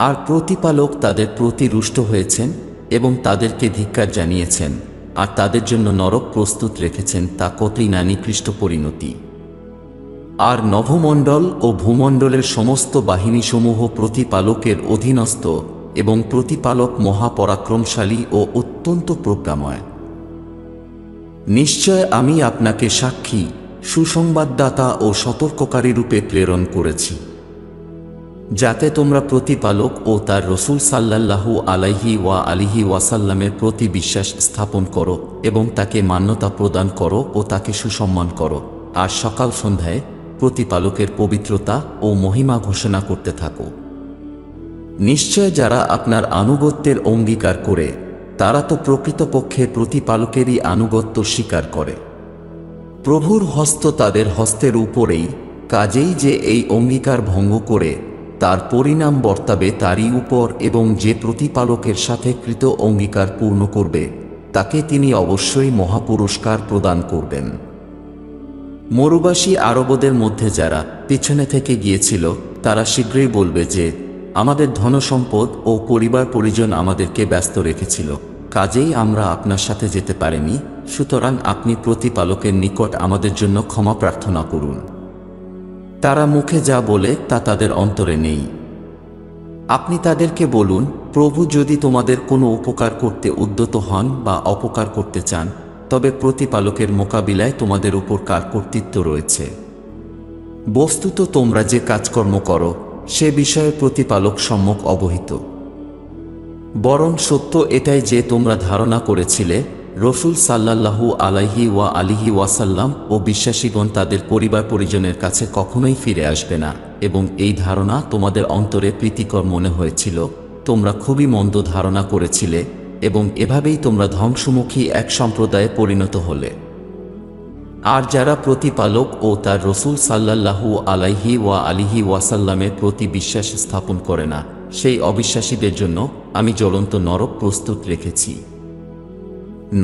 আর প্রতিপালক তাদের প্রতি রুষ্ট হয়েছেন এবং তাদেরকে ধিক্কার জানিয়েছেন, আর তাদের জন্য নরক প্রস্তুত রেখেছেন, তা কতই না নিকৃষ্ট পরিণতি। আর নভমণ্ডল ও ভূমণ্ডলের সমস্ত বাহিনীসমূহ প্রতিপালকের অধীনস্থ, এবং প্রতিপালক মহাপরাক্রমশালী ও অত্যন্ত প্রজ্ঞাময়। নিশ্চয় আমি আপনাকে সাক্ষী, সুসংবাদদাতা ও সতর্ককারী রূপে প্রেরণ করেছি। যাতে তোমরা প্রতিপালক ও তার রসূল সাল্লাল্লাহু আলাইহি ওয়াসাল্লামের প্রতি বিশ্বাস স্থাপন করো এবং তাকে মান্যতা প্রদান করো ও তাকে সুসম্মান করো, আর সকাল সন্ধ্যায় প্রতিপালকের পবিত্রতা ও মহিমা ঘোষণা করতে থাকো। নিশ্চয় যারা আপনার আনুগত্যের অঙ্গীকার করে তারা তো প্রকৃতপক্ষে প্রতিপালকেরই আনুগত্য স্বীকার করে। প্রভুর হস্ত তাদের হস্তের উপরেই, কাজেই যে এই অঙ্গীকার ভঙ্গ করে তার পরিণাম বর্তাবে তারই উপর, এবং যে প্রতিপালকের সাথে কৃত অঙ্গীকার পূর্ণ করবে তাকে তিনি অবশ্যই মহাপুরস্কার প্রদান করবেন। মরুবাসী আরবদের মধ্যে যারা পিছনে থেকে গিয়েছিল তারা শীঘ্রই বলবে যে, আমাদের ধনসম্পদ ও পরিবার পরিজন আমাদেরকে ব্যস্ত রেখেছিল, কাজেই আমরা আপনার সাথে যেতে পারিনি, সুতরাং আপনি প্রতিপালকের নিকট আমাদের জন্য ক্ষমা প্রার্থনা করুন। তারা মুখে যা বলে তা তাদের অন্তরে নেই। আপনি তাদেরকে বলুন, প্রভু যদি তোমাদের কোনো উপকার করতে উদ্যত হন বা অপকার করতে চান, তবে প্রতিপালকের মোকাবিলায় তোমাদের উপর কার কর্তৃত্ব রয়েছে। বস্তুত তোমরা যে কাজকর্ম করো সে বিষয়ে প্রতিপালক সম্যক অবহিত। বরং সত্য এটাই যে তোমরা ধারণা করেছিলে রসূল সাল্লাল্লাহু আলাইহি ওয়াসাল্লাম ও বিশ্বাসীগণ তাদের পরিবার পরিজনের কাছে কখনোই ফিরে আসবে না, এবং এই ধারণা তোমাদের অন্তরে প্রীতিকর মনে হয়েছিল। তোমরা খুবই মন্দ ধারণা করেছিলে এবং এভাবেই তোমরা ধ্বংসমুখী এক সম্প্রদায়ে পরিণত হলে। আর যারা প্রতিপালক ও তার রসূল সাল্লাল্লাহু আলাইহি ওয়াসাল্লামের প্রতি বিশ্বাস স্থাপন করে না, সেই অবিশ্বাসীদের জন্য আমি জ্বলন্ত নরক প্রস্তুত রেখেছি।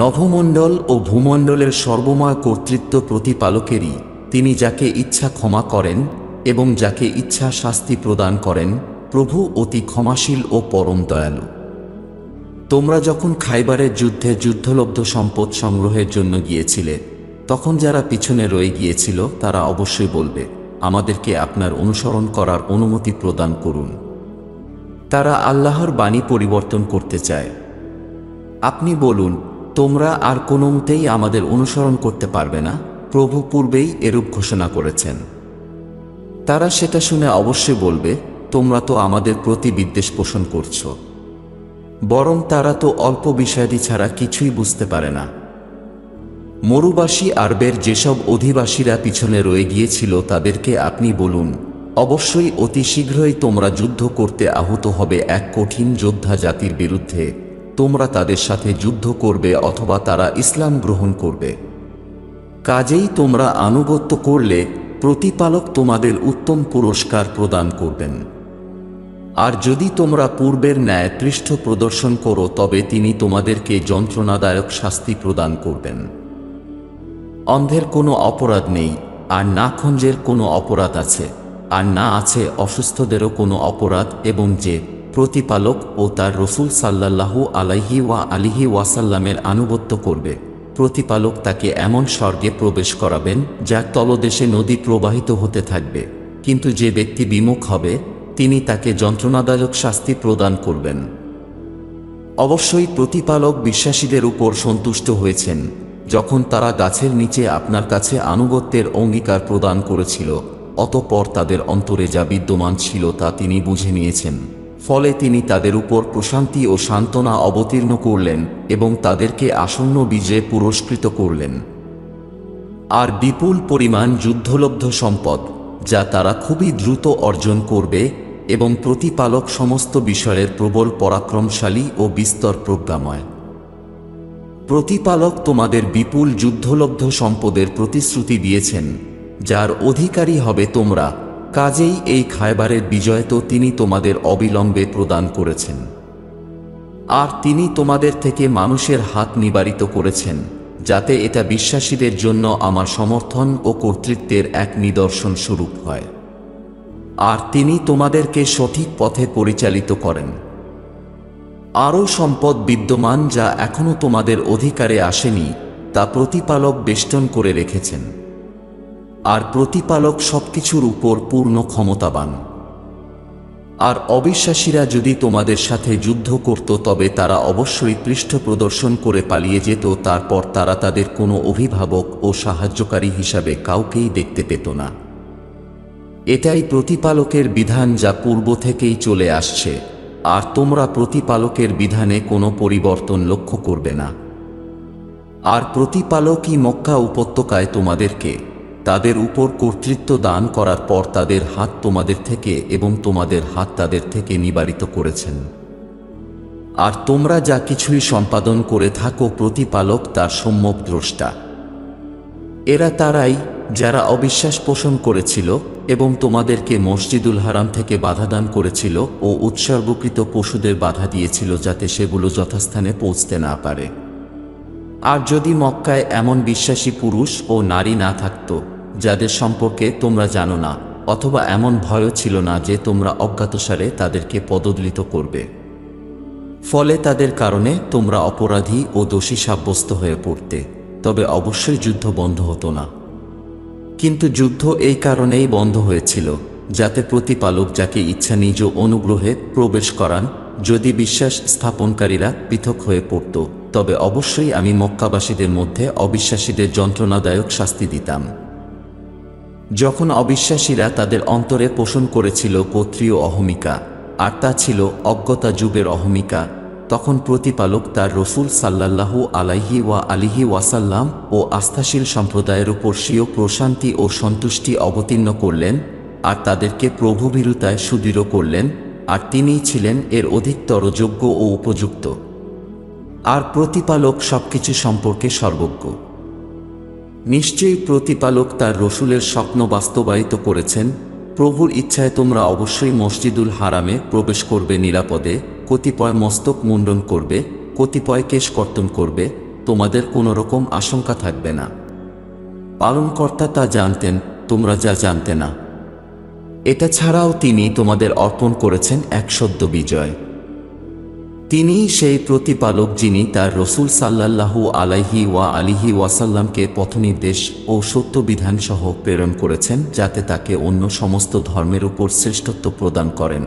নভমণ্ডল ও ভূমণ্ডলের সর্বময় কর্তৃত্ব প্রতিপালকেরই, তিনি যাকে ইচ্ছা ক্ষমা করেন এবং যাকে ইচ্ছা শাস্তি প্রদান করেন। প্রভু অতি ক্ষমাশীল ও পরম দয়ালু। তোমরা যখন খাইবারের যুদ্ধে যুদ্ধলব্ধ সম্পদ সংগ্রহের জন্য গিয়েছিলে, তখন যারা পিছনে রয়ে গিয়েছিল তারা অবশ্যই বলবে, আমাদেরকে আপনার অনুসরণ করার অনুমতি প্রদান করুন। তারা আল্লাহর বাণী পরিবর্তন করতে চায়। আপনি বলুন, তোমরা আর কোনো মতেই আমাদের অনুসরণ করতে পারবে না, প্রভু পূর্বেই এরূপ ঘোষণা করেছেন। তারা সেটা শুনে অবশ্যই বলবে, তোমরা তো আমাদের প্রতি বিদ্বেষ পোষণ করছ। বরং তারা তো অল্প বিষয়াদি ছাড়া কিছুই বুঝতে পারে না। মরুবাসী আরবের যেসব অধিবাসীরা পিছনে রয়ে গিয়েছিল তাদেরকে আপনি বলুন, অবশ্যই অতি শীঘ্রই তোমরা যুদ্ধ করতে আহত হবে এক কঠিন যোদ্ধা জাতির বিরুদ্ধে। তোমরা তাদের সাথে যুদ্ধ করবে অথবা তারা ইসলাম গ্রহণ করবে। কাজেই তোমরা আনুগত্য করলে প্রতিপালক তোমাদের উত্তম পুরস্কার প্রদান করবেন। আর যদি তোমরা পূর্বের ন্যায় পৃষ্ঠ প্রদর্শন করো তবে তিনি তোমাদেরকে যন্ত্রণাদায়ক শাস্তি প্রদান করবেন। অন্ধের কোনো অপরাধ নেই, আর না খঞ্জের কোনো অপরাধ আছে, আর না আছে অসুস্থদেরও কোনো অপরাধ, এবং যে প্রতিপালক ও তার রসূল সাল্লাল্লাহু আলাইহি ওয়াসাল্লামের আনুগত্য করবে, প্রতিপালক তাকে এমন স্বর্গে প্রবেশ করাবেন যার তলদেশে নদী প্রবাহিত হতে থাকবে, কিন্তু যে ব্যক্তি বিমুখ হবে তিনি তাকে যন্ত্রণাদায়ক শাস্তি প্রদান করবেন। অবশ্যই প্রতিপালক বিশ্বাসীদের উপর সন্তুষ্ট হয়েছেন যখন তারা গাছের নিচে আপনার কাছে আনুগত্যের অঙ্গীকার প্রদান করেছিল, অতঃপর তাদের অন্তরে যা বিদ্যমান ছিল তা তিনি বুঝে নিয়েছেন। ফলে তিনি তাদের উপর প্রশান্তি ও সান্ত্বনা অবতীর্ণ করলেন এবং তাদেরকে আসন্ন বিজয়ে পুরস্কৃত করলেন। আর বিপুল পরিমাণ যুদ্ধলব্ধ সম্পদ যা তারা খুবই দ্রুত অর্জন করবে, এবং প্রতিপালক সমস্ত বিষয়ের প্রবল পরাক্রমশালী ও বিস্তর প্রজ্ঞাময়। প্রতিপালক তোমাদের বিপুল যুদ্ধলব্ধ সম্পদের প্রতিশ্রুতি দিয়েছেন, যার অধিকারী হবে তোমরা। কাজেই এই খায়বারের বিজয় তো তিনি তোমাদের অবিলম্বে প্রদান করেছেন। আর তিনি তোমাদের থেকে মানুষের হাত নিবারিত করেছেন, যাতে এটা বিশ্বাসীদের জন্য আমার সমর্থন ও কর্তৃত্বের এক নিদর্শন স্বরূপ হয়। আর তিনি তোমাদেরকে সঠিক পথে পরিচালিত করেন। আরও সম্পদ বিদ্যমান যা এখনো তোমাদের অধিকারে আসেনি, তা প্রতিপালক বেষ্টন করে রেখেছেন। আর প্রতিপালক সবকিছুর উপর পূর্ণ ক্ষমতাবান। আর অবিশ্বাসীরা যদি তোমাদের সাথে যুদ্ধ করত তবে তারা অবশ্যই পৃষ্ঠ প্রদর্শন করে পালিয়ে যেত, তারপর তারা তাদের কোনো অভিভাবক ও সাহায্যকারী হিসাবে কাউকেই দেখতে পেত না। এটাই প্রতিপালকের বিধান যা পূর্ব থেকেই চলে আসছে, আর তোমরা প্রতিপালকের বিধানে কোনো পরিবর্তন লক্ষ্য করবে না। আর প্রতিপালকই মক্কা উপত্যকায় তোমাদেরকে তাদের উপর কর্তৃত্ব দান করার পর তাদের হাত তোমাদের থেকে এবং তোমাদের হাত তাদের থেকে নিবারিত করেছেন। আর তোমরা যা কিছুই সম্পাদন করে থাকো প্রতিপালক তার সম্যক দ্রষ্টা। এরা তারাই যারা অবিশ্বাস পোষণ করেছিল এবং তোমাদেরকে মসজিদুল হারাম থেকে বাধাদান করেছিল ও উৎসর্গকৃত পশুদের বাধা দিয়েছিল যাতে সেগুলো যথাস্থানে পৌঁছতে না পারে। আর যদি মক্কায় এমন বিশ্বাসী পুরুষ ও নারী না থাকত যাদের সম্পর্কে তোমরা জানো না, অথবা এমন ভয়ও ছিল না যে তোমরা অজ্ঞাতসারে তাদেরকে পদদলিত করবে, ফলে তাদের কারণে তোমরা অপরাধী ও দোষী সাব্যস্ত হয়ে পড়তে, তবে অবশ্যই যুদ্ধ বন্ধ হতো না। কিন্তু যুদ্ধ এই কারণেই বন্ধ হয়েছিল যাতে প্রতিপালক যাকে ইচ্ছা নিজ অনুগ্রহে প্রবেশ করান। যদি বিশ্বাস স্থাপনকারীরা পৃথক হয়ে পড়ত তবে অবশ্যই আমি মক্কাবাসীদের মধ্যে অবিশ্বাসীদের যন্ত্রণাদায়ক শাস্তি দিতাম। যখন অবিশ্বাসীরা তাদের অন্তরে পোষণ করেছিল গোত্রীয় অহমিকা, আর তা ছিল অজ্ঞতা যুগের অহমিকা, তখন প্রতিপালক তার রসুল সাল্লাল্লাহু আলাইহি ওয়া আলিহি ওয়াসাল্লাম ও আস্থাশীল সম্প্রদায়ের উপর স্বীয় প্রশান্তি ও সন্তুষ্টি অবতীর্ণ করলেন আর তাদেরকে প্রভুভীরুতায় সুদৃঢ় করলেন, আর তিনিই ছিলেন এর অধিকতর যোগ্য ও উপযুক্ত। আর প্রতিপালক সবকিছু সম্পর্কে সর্বজ্ঞ। নিশ্চয়ই প্রতিপালক তার রসুলের স্বপ্ন বাস্তবায়িত করেছেন। প্রভুর ইচ্ছায় তোমরা অবশ্যই মসজিদুল হারামে প্রবেশ করবে নিরাপদে, কতিপয় মস্তক মুন্ডন করবে, কতিপয় কেশ কর্তন করবে, তোমাদের কোনো রকম আশঙ্কা থাকবে না। পালনকর্তা তা জানতেন, তোমরা যা জানতে না। এটা ছাড়াও তিনি তোমাদের অর্পণ করেছেন এক সদ্য বিজয়। তিনিই সেই প্রতিপালক যিনি তার রসুল সাল্লাল্লাহু আলাইহি ওয়া আলিহি ওয়াসাল্লামকে পথনির্দেশ ও সত্য বিধান সহ প্রেরণ করেছেন যাতে তাকে অন্য সমস্ত ধর্মের উপর শ্রেষ্ঠত্ব প্রদান করেন।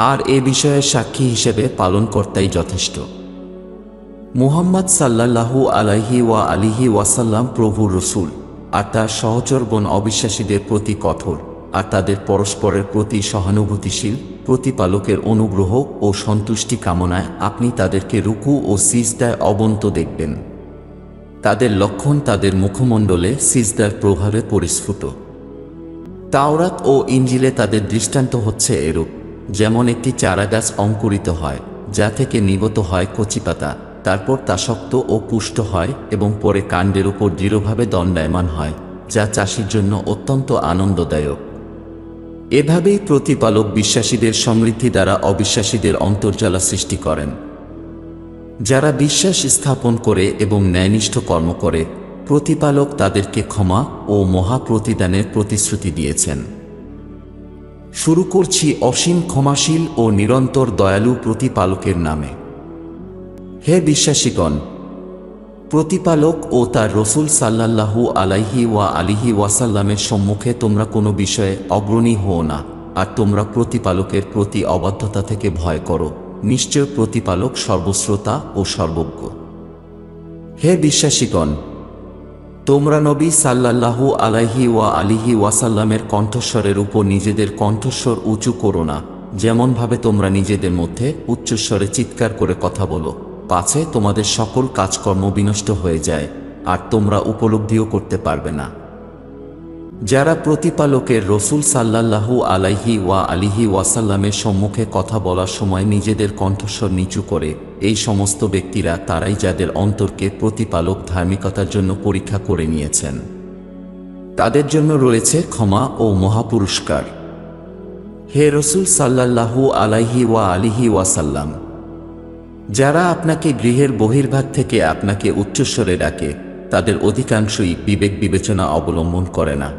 আর এ বিষয়ে সাক্ষী হিসেবে পালনকর্তাই যথেষ্ট। মুহাম্মদ সাল্লাল্লাহু আলাইহি ওয়া আলিহি ওয়াসাল্লাম প্রভুর রসুল, আর তার সহচরগণ অবিশ্বাসীদের প্রতি কঠোর আর তাদের পরস্পরের প্রতি সহানুভূতিশীল। প্রতিপালকের অনুগ্রহ ও সন্তুষ্টি কামনায় আপনি তাদেরকে রুকু ও সিজদায় অবনত দেখবেন। তাদের লক্ষণ তাদের মুখমণ্ডলে সিজদার প্রভাবে পরিস্ফুট। তাওরাত ও ইঞ্জিলে তাদের দৃষ্টান্ত হচ্ছে এরূপ, যেমন একটি চারাগাছ অঙ্কুরিত হয় যা থেকে নিগত হয় কচিপাতা, তারপর তা শক্ত ও পুষ্ট হয় এবং পরে কাণ্ডের উপর দৃঢ়ভাবে দণ্ডায়মান হয়, যা চাষির জন্য অত্যন্ত আনন্দদায়ক। এভাবেই প্রতিপালক বিশ্বাসীদের সমৃদ্ধি দ্বারা অবিশ্বাসীদের অন্তর্জালা সৃষ্টি করেন। যারা বিশ্বাস স্থাপন করে এবং ন্যায়নিষ্ঠ কর্ম করে, প্রতিপালক তাদেরকে ক্ষমা ও মহাপ্রতিদানের প্রতিশ্রুতি দিয়েছেন। শুরু করছি অসীম ক্ষমাশীল ও নিরন্তর দয়ালু প্রতিপালকের নামে। হে বিশ্বাসীগণ, প্রতিপালক ও তার রসুল সাল্লাল্লাহু আলাইহি ওয়া আলিহি ওয়াসাল্লামের সম্মুখে তোমরা কোনো বিষয়ে অগ্রণী হও না, আর তোমরা প্রতিপালকের প্রতি অবাধ্যতা থেকে ভয় করো। নিশ্চয় প্রতিপালক সর্বশ্রোতা ও সর্বজ্ঞ। হে বিশ্বাসীগণ, তোমরা নবী সাল্লাল্লাহু আলাইহি ওয়া আলিহি ওয়াসাল্লামের কণ্ঠস্বরের উপর নিজেদের কণ্ঠস্বর উঁচু করো না, যেমনভাবে তোমরা নিজেদের মধ্যে উচ্চস্বরে চিৎকার করে কথা বলো, পাছে তোমাদের সকল কাজকর্ম বিনষ্ট হয়ে যায় আর তোমরা উপলব্ধিও করতে পারবে না। যারা প্রতিপালকের রসুল সাল্লাল্লাহু আলাইহি ওয়া আলিহি ওয়াসাল্লামের সম্মুখে কথা বলার সময় নিজেদের কণ্ঠস্বর নিচু করে, এই সমস্ত ব্যক্তিরা তারাই যাদের অন্তরকে প্রতিপালক ধার্মিকতার জন্য পরীক্ষা করে নিয়েছেন। তাদের জন্য রয়েছে ক্ষমা ও মহাপুরস্কার। হে রসুল সাল্লাল্লাহু আলাইহি ওয়া আলিহি ওয়াসাল্লাম, যারা আপনাকে গৃহের বহির্ভাগ থেকে আপনাকে উচ্চস্বরে ডাকে, তাদের অধিকাংশই বিবেক বিবেচনা অবলম্বন করে না।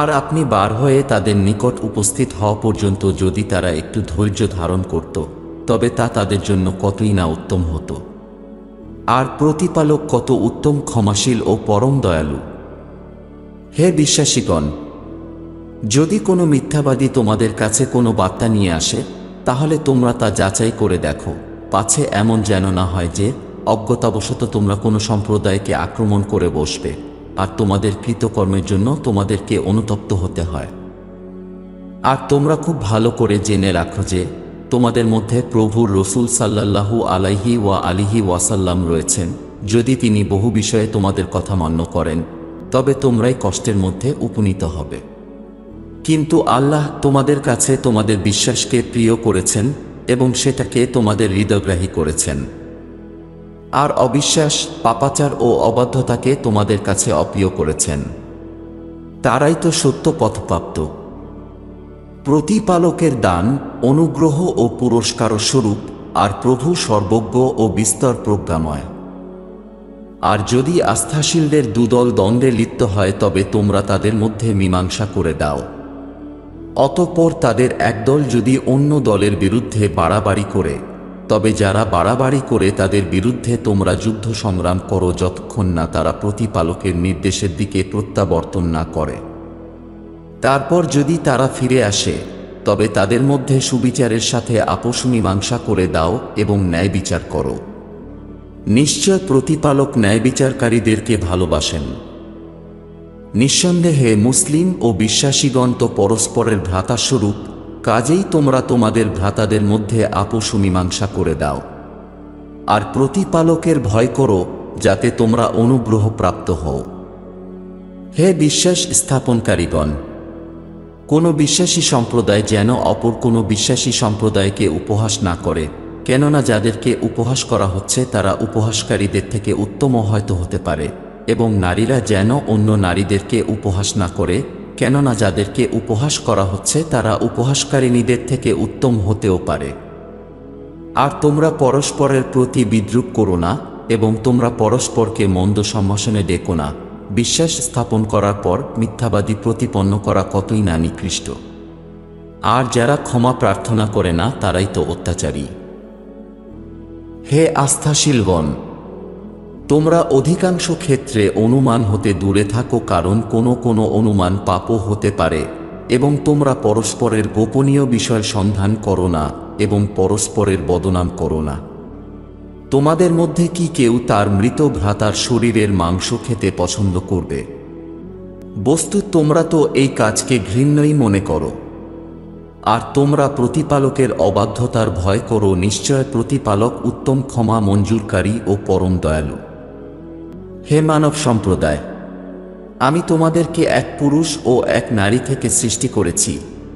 আর আপনি বার হয়ে তাদের নিকট উপস্থিত হওয়া পর্যন্ত যদি তারা একটু ধৈর্য ধারণ করত, তবে তা তাদের জন্য কতই না উত্তম হতো। আর প্রতিপালক কত উত্তম ক্ষমাশীল ও পরম দয়ালু। হে বিশ্বাসীগণ, যদি কোনো মিথ্যাবাদী তোমাদের কাছে কোনো বার্তা নিয়ে আসে, তাহলে তোমরা তা যাচাই করে দেখো, পাছে এমন যেন না হয় যে অজ্ঞতাবশত তোমরা কোনো সম্প্রদায়কে আক্রমণ করে বসবে, আর তোমাদের কৃতকর্মের জন্য তোমাদেরকে অনুতপ্ত হতে হয়। আর তোমরা খুব ভালো করে জেনে রাখো যে তোমাদের মধ্যে প্রভুর রসূল সাল্লাল্লাহু আলাইহি ওয়াসাল্লাম রয়েছেন। যদি তিনি বহু বিষয়ে তোমাদের কথা মান্য করেন, তবে তোমরাই কষ্টের মধ্যে উপনীত হবে। কিন্তু আল্লাহ তোমাদের কাছে তোমাদের বিশ্বাসকে প্রিয় করেছেন এবং সেটাকে তোমাদের হৃদয়গ্রাহী করেছেন। আর অবিশ্বাস, পাপাচার ও অবাধ্যতাকে তোমাদের কাছে অপ্রিয় করেছেন। তারাই তো সত্য পথপ্রাপ্ত। প্রতিপালকের দান, অনুগ্রহ ও পুরস্কার স্বরূপ, আর প্রভু সর্বজ্ঞ ও বিস্তর প্রজ্ঞাময়। আর যদি আস্থাশীলদের দুদল দ্বন্দ্বে লিপ্ত হয়, তবে তোমরা তাদের মধ্যে মীমাংসা করে দাও। অতঃপর তাদের একদল যদি অন্য দলের বিরুদ্ধে বাড়াবাড়ি করে, তবে যারা বাড়াবাড়ি করে তাদের বিরুদ্ধে তোমরা যুদ্ধ সংগ্রাম করো, যতক্ষণ না তারা প্রতিপালকের নির্দেশের দিকে প্রত্যাবর্তন না করে। তারপর যদি তারা ফিরে আসে, তবে তাদের মধ্যে সুবিচারের সাথে আপোষ মীমাংসা করে দাও এবং ন্যায় বিচার করো। নিশ্চয় প্রতিপালক ন্যায় বিচারকারীদেরকে ভালোবাসেন। নিঃসন্দেহে মুসলিম ও বিশ্বাসীগণ তো পরস্পরের ভ্রাতাস্বরূপ, কাজেই তোমরা তোমাদের ভ্রাতাদের মধ্যে আপোষ মীমাংসা করে দাও। আর প্রতিপালকের ভয় করো, যাতে তোমরা অনুগ্রহ প্রাপ্ত হও। হে বিশ্বাস স্থাপনকারীগণ, কোনো বিশ্বাসী সম্প্রদায় যেন অপর কোনো বিশ্বাসী সম্প্রদায়কে উপহাস না করে, কেননা যাদেরকে উপহাস করা হচ্ছে তারা উপহাসকারীদের থেকে উত্তম হয়তো হতে পারে, এবং নারীরা যেন অন্য নারীদেরকে উপহাস না করে, কেননা যাদেরকে উপহাস করা হচ্ছে তারা উপহাসকারিণীদের থেকে উত্তম হতেও পারে। আর তোমরা পরস্পরের প্রতি বিদ্রূপ করো না, এবং তোমরা পরস্পরকে মন্দ সম্ভাষণে ডেকো না। বিশ্বাস স্থাপন করার পর মিথ্যাবাদী প্রতিপন্ন করা কতই না নিকৃষ্ট। আর যারা ক্ষমা প্রার্থনা করে না, তারাই তো অত্যাচারী। হে আস্থাশীলগণ, তোমরা অধিকাংশ ক্ষেত্রে অনুমান হতে দূরে থাকো, কারণ কোনো কোনো অনুমান পাপও হতে পারে, এবং তোমরা পরস্পরের গোপনীয় বিষয় সন্ধান করো না এবং পরস্পরের বদনাম করো না। তোমাদের মধ্যে কি কেউ তার মৃত ভ্রাতার শরীরের মাংস খেতে পছন্দ করবে? বস্তুত তোমরা তো এই কাজকে ঘৃণ্যই মনে করো। আর তোমরা প্রতিপালকের অবাধ্যতার ভয় করো। নিশ্চয় প্রতিপালক উত্তম ক্ষমা মঞ্জুরকারী ও পরম দয়ালু। হে মানব সম্প্রদায়, আমি তোমাদেরকে এক পুরুষ ও এক নারী থেকে সৃষ্টি করেছি,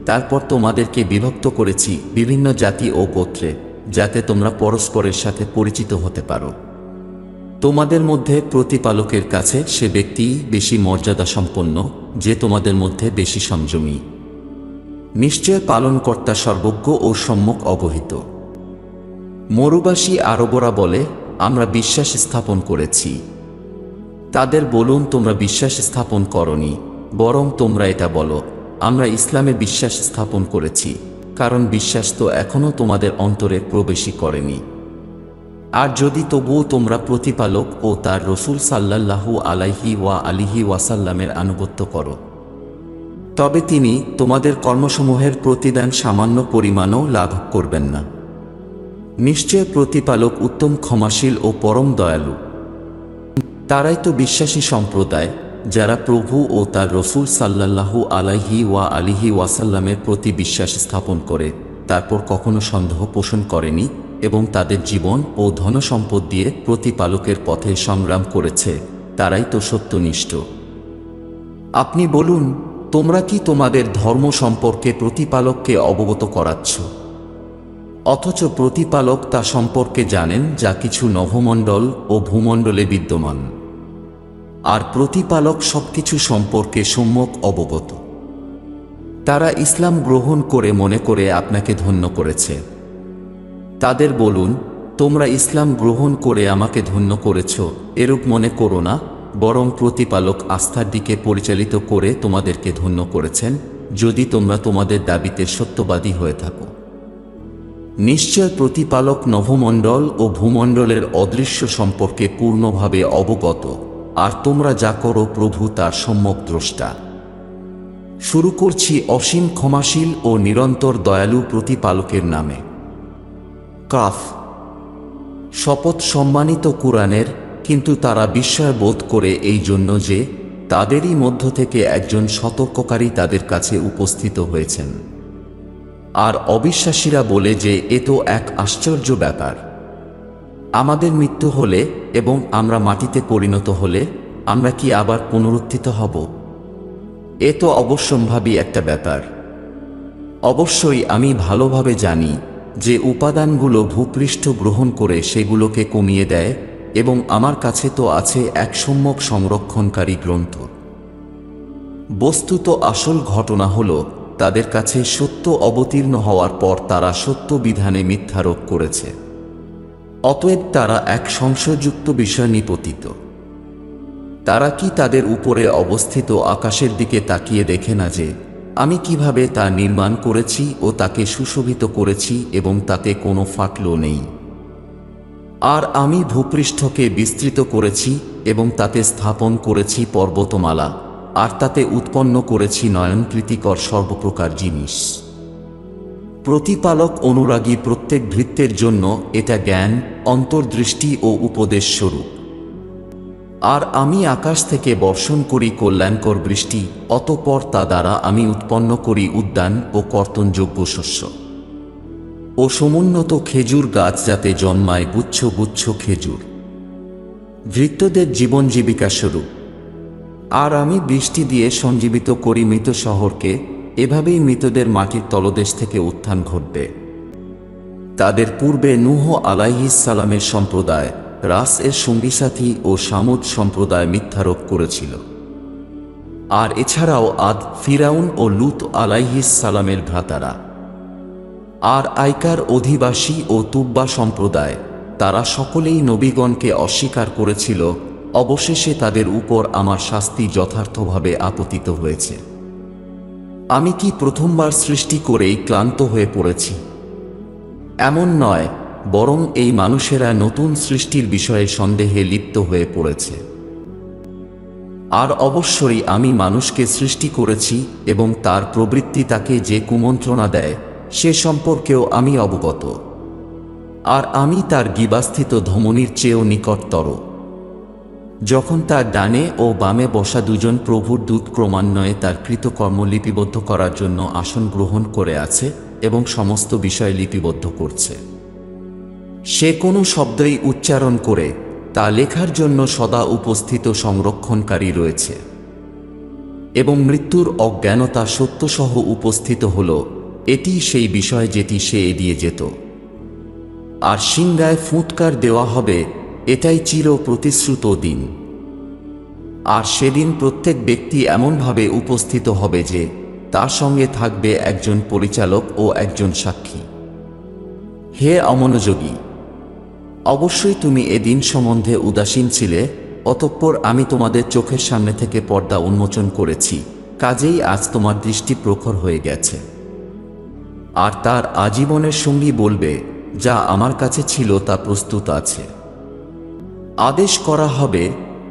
তারপর তোমাদেরকে বিভক্ত করেছি বিভিন্ন জাতি ও গোত্রে, যাতে তোমরা পরস্পরের সাথে পরিচিত হতে পারো। তোমাদের মধ্যে প্রতিপালকের কাছে সে ব্যক্তি বেশি মর্যাদা সম্পন্ন, যে তোমাদের মধ্যে বেশি সংযমী। নিশ্চয় পালনকর্তা সর্বজ্ঞ ও সম্যক অবহিত। মরুবাসী আরবরা বলে, আমরা বিশ্বাস স্থাপন করেছি। তাদের বলুন, তোমরা বিশ্বাস স্থাপন করনি, বরং তোমরা এটা বলো, আমরা ইসলামে বিশ্বাস স্থাপন করেছি, কারণ বিশ্বাস তো এখনও তোমাদের অন্তরে প্রবেশই করেনি। আর যদি তবুও তোমরা প্রতিপালক ও তার রসূল সাল্লাল্লাহু আলাইহি ওয়াসাল্লামের আনুগত্য করো, তবে তিনি তোমাদের কর্মসমূহের প্রতিদান সামান্য পরিমাণও লাভ করবেন না। নিশ্চয় প্রতিপালক উত্তম ক্ষমাশীল ও পরম দয়ালু। তারাই তো বিশ্বাসী সম্প্রদায়, যারা প্রভু ও তার রসূল সাল্লাল্লাহু আলাইহি ওয়াসাল্লামের প্রতি বিশ্বাস স্থাপন করে, তারপর কখনো সন্দেহ পোষণ করেনি এবং তাদের জীবন ও ধনসম্পদ দিয়ে প্রতিপালকের পথে সংগ্রাম করেছে। তারাই তো সত্যনিষ্ঠ। আপনি বলুন, তোমরা কি তোমাদের ধর্ম সম্পর্কে প্রতিপালককে অবগত করাচ্ছ, অথচ প্রতিপালক তা সম্পর্কে জানেন যা কিছু নভমণ্ডল ও ভূমণ্ডলে বিদ্যমান। আর প্রতিপালক সবকিছু সম্পর্কে সম্যক অবগত। তারা ইসলাম গ্রহণ করে মনে করে আপনাকে ধন্য করেছে। তাদের বলুন, তোমরা ইসলাম গ্রহণ করে আমাকে ধন্য করেছ, এরূপ মনে করো না, বরং প্রতিপালক আস্থার দিকে পরিচালিত করে তোমাদেরকে ধন্য করেছেন, যদি তোমরা তোমাদের দাবিতে সত্যবাদী হয়ে থাকো। নিশ্চয় প্রতিপালক নভমণ্ডল ও ভূমণ্ডলের অদৃশ্য সম্পর্কে পূর্ণভাবে অবগত, আর তোমরা যা করো প্রভু তার সম্যক দ্রষ্টা। শুরু করছি অসীম ক্ষমাশীল ও নিরন্তর দয়ালু প্রতিপালকের নামে। কাফ। শপথ সম্মানিত কুরআনের, কিন্তু তারা বিস্ময় বোধ করে এই জন্য যে তাদেরই মধ্য থেকে একজন সতর্ককারী তাদের কাছে উপস্থিত হয়েছেন। আর অবিশ্বাসীরা বলে যে এ তো এক আশ্চর্য ব্যাপার, আমাদের মৃত্যু হলে এবং আমরা মাটিতে পরিণত হলে আমরা কি আবার পুনরুত্থিত হব? এ তো অবশ্যম্ভাবী একটা ব্যাপার। অবশ্যই আমি ভালোভাবে জানি যে উপাদানগুলো ভূপৃষ্ঠ গ্রহণ করে সেগুলোকে কমিয়ে দেয়, এবং আমার কাছে তো আছে এক সম্যক সংরক্ষণকারী গ্রন্থ। বস্তুত আসল ঘটনা হল, তাদের কাছে সত্য অবতীর্ণ হওয়ার পর তারা সত্য বিধানে মিথ্যারোপ করেছে। অতএব তারা এক সংশয়যুক্ত বিষয় নিপতিত। তারা কি তাদের উপরে অবস্থিত আকাশের দিকে তাকিয়ে দেখে না যে আমি কিভাবে তা নির্মাণ করেছি ও তাকে সুশোভিত করেছি এবং তাতে কোনো ফাটলও নেই? আর আমি ভূপৃষ্ঠকে বিস্তৃত করেছি এবং তাতে স্থাপন করেছি পর্বতমালা, আর তাতে উৎপন্ন করেছি নয়নপ্রীতিকর সর্বপ্রকার জিনিস। প্রতিপালক অনুরাগী প্রত্যেক ভৃত্যের জন্য এটা জ্ঞান, অন্তর্দৃষ্টি ও উপদেশ স্বরূপ। আর আমি আকাশ থেকে বর্ষণ করি কল্যাণকর বৃষ্টি, অতঃপর তা দ্বারা আমি উৎপন্ন করি উদ্যান ও কর্তনযোগ্য শস্য ও সমুন্নত খেজুর গাছ, যাতে জন্মায় গুচ্ছ গুচ্ছ খেজুর, ভৃত্যদের জীবন জীবিকা স্বরূপ। আর আমি বৃষ্টি দিয়ে সঞ্জীবিত করি মৃত শহরকে, এভাবেই মৃতদের মাটির তলদেশ থেকে উত্থান ঘটবে। তাদের পূর্বে নূহ আলাইহিস সালামের সম্প্রদায় রাস এর সঙ্গীসাথী ও সামুদ সম্প্রদায় মিথ্যারোপ করেছিল। আর এছাড়াও আদ, ফিরাউন ও লূত আলাইহিস সালামের ভ্রাতারা। আর আইকার অধিবাসী ও তুব্বা সম্প্রদায়, তারা সকলেই নবীগণকে অস্বীকার করেছিল। অবশেষে তাদের উপর আমার শাস্তি যথার্থভাবে আপতিত হয়েছে। আমি কি প্রথমবার সৃষ্টি করেই ক্লান্ত হয়ে পড়েছি? এমন নয়, বরং এই মানুষেরা নতুন সৃষ্টির বিষয়ে সন্দেহে লিপ্ত হয়ে পড়েছে। আর অবশ্যই আমি মানুষকে সৃষ্টি করেছি এবং তার প্রবৃত্তি তাকে যে কুমন্ত্রণা দেয় সে সম্পর্কেও আমি অবগত। আর আমি তার গিবাস্থিত ধমনীর চেয়েও নিকটতর। যখন তার ডানে ও বামে বসা দুজন প্রভুর দূত ক্রমান্বয়ে তার কৃতকর্ম লিপিবদ্ধ করার জন্য আসন গ্রহণ করে আছে এবং সমস্ত বিষয় লিপিবদ্ধ করছে, সে কোনো শব্দই উচ্চারণ করে তা লেখার জন্য সদা উপস্থিত সংরক্ষণকারী রয়েছে। এবং মৃত্যুর অজ্ঞানতা সত্যসহ উপস্থিত হল, এটি সেই বিষয় যেটি সে এড়িয়ে যেত। আর সিংহায় ফুৎকার দেওয়া হবে, এটাই চির প্রতিশ্রুত দিন। আর সেদিন প্রত্যেক ব্যক্তি এমনভাবে উপস্থিত হবে যে তার সঙ্গে থাকবে একজন পরিচালক ও একজন সাক্ষী। হে অমনোযোগী, অবশ্যই তুমি এদিন সম্বন্ধে উদাসীন ছিলে, অতঃপর আমি তোমাদের চোখের সামনে থেকে পর্দা উন্মোচন করেছি, কাজেই আজ তোমার দৃষ্টি প্রখর হয়ে গেছে। আর তার আজীবনের সঙ্গী বলবে, যা আমার কাছে ছিল তা প্রস্তুত আছে। আদেশ করা হবে,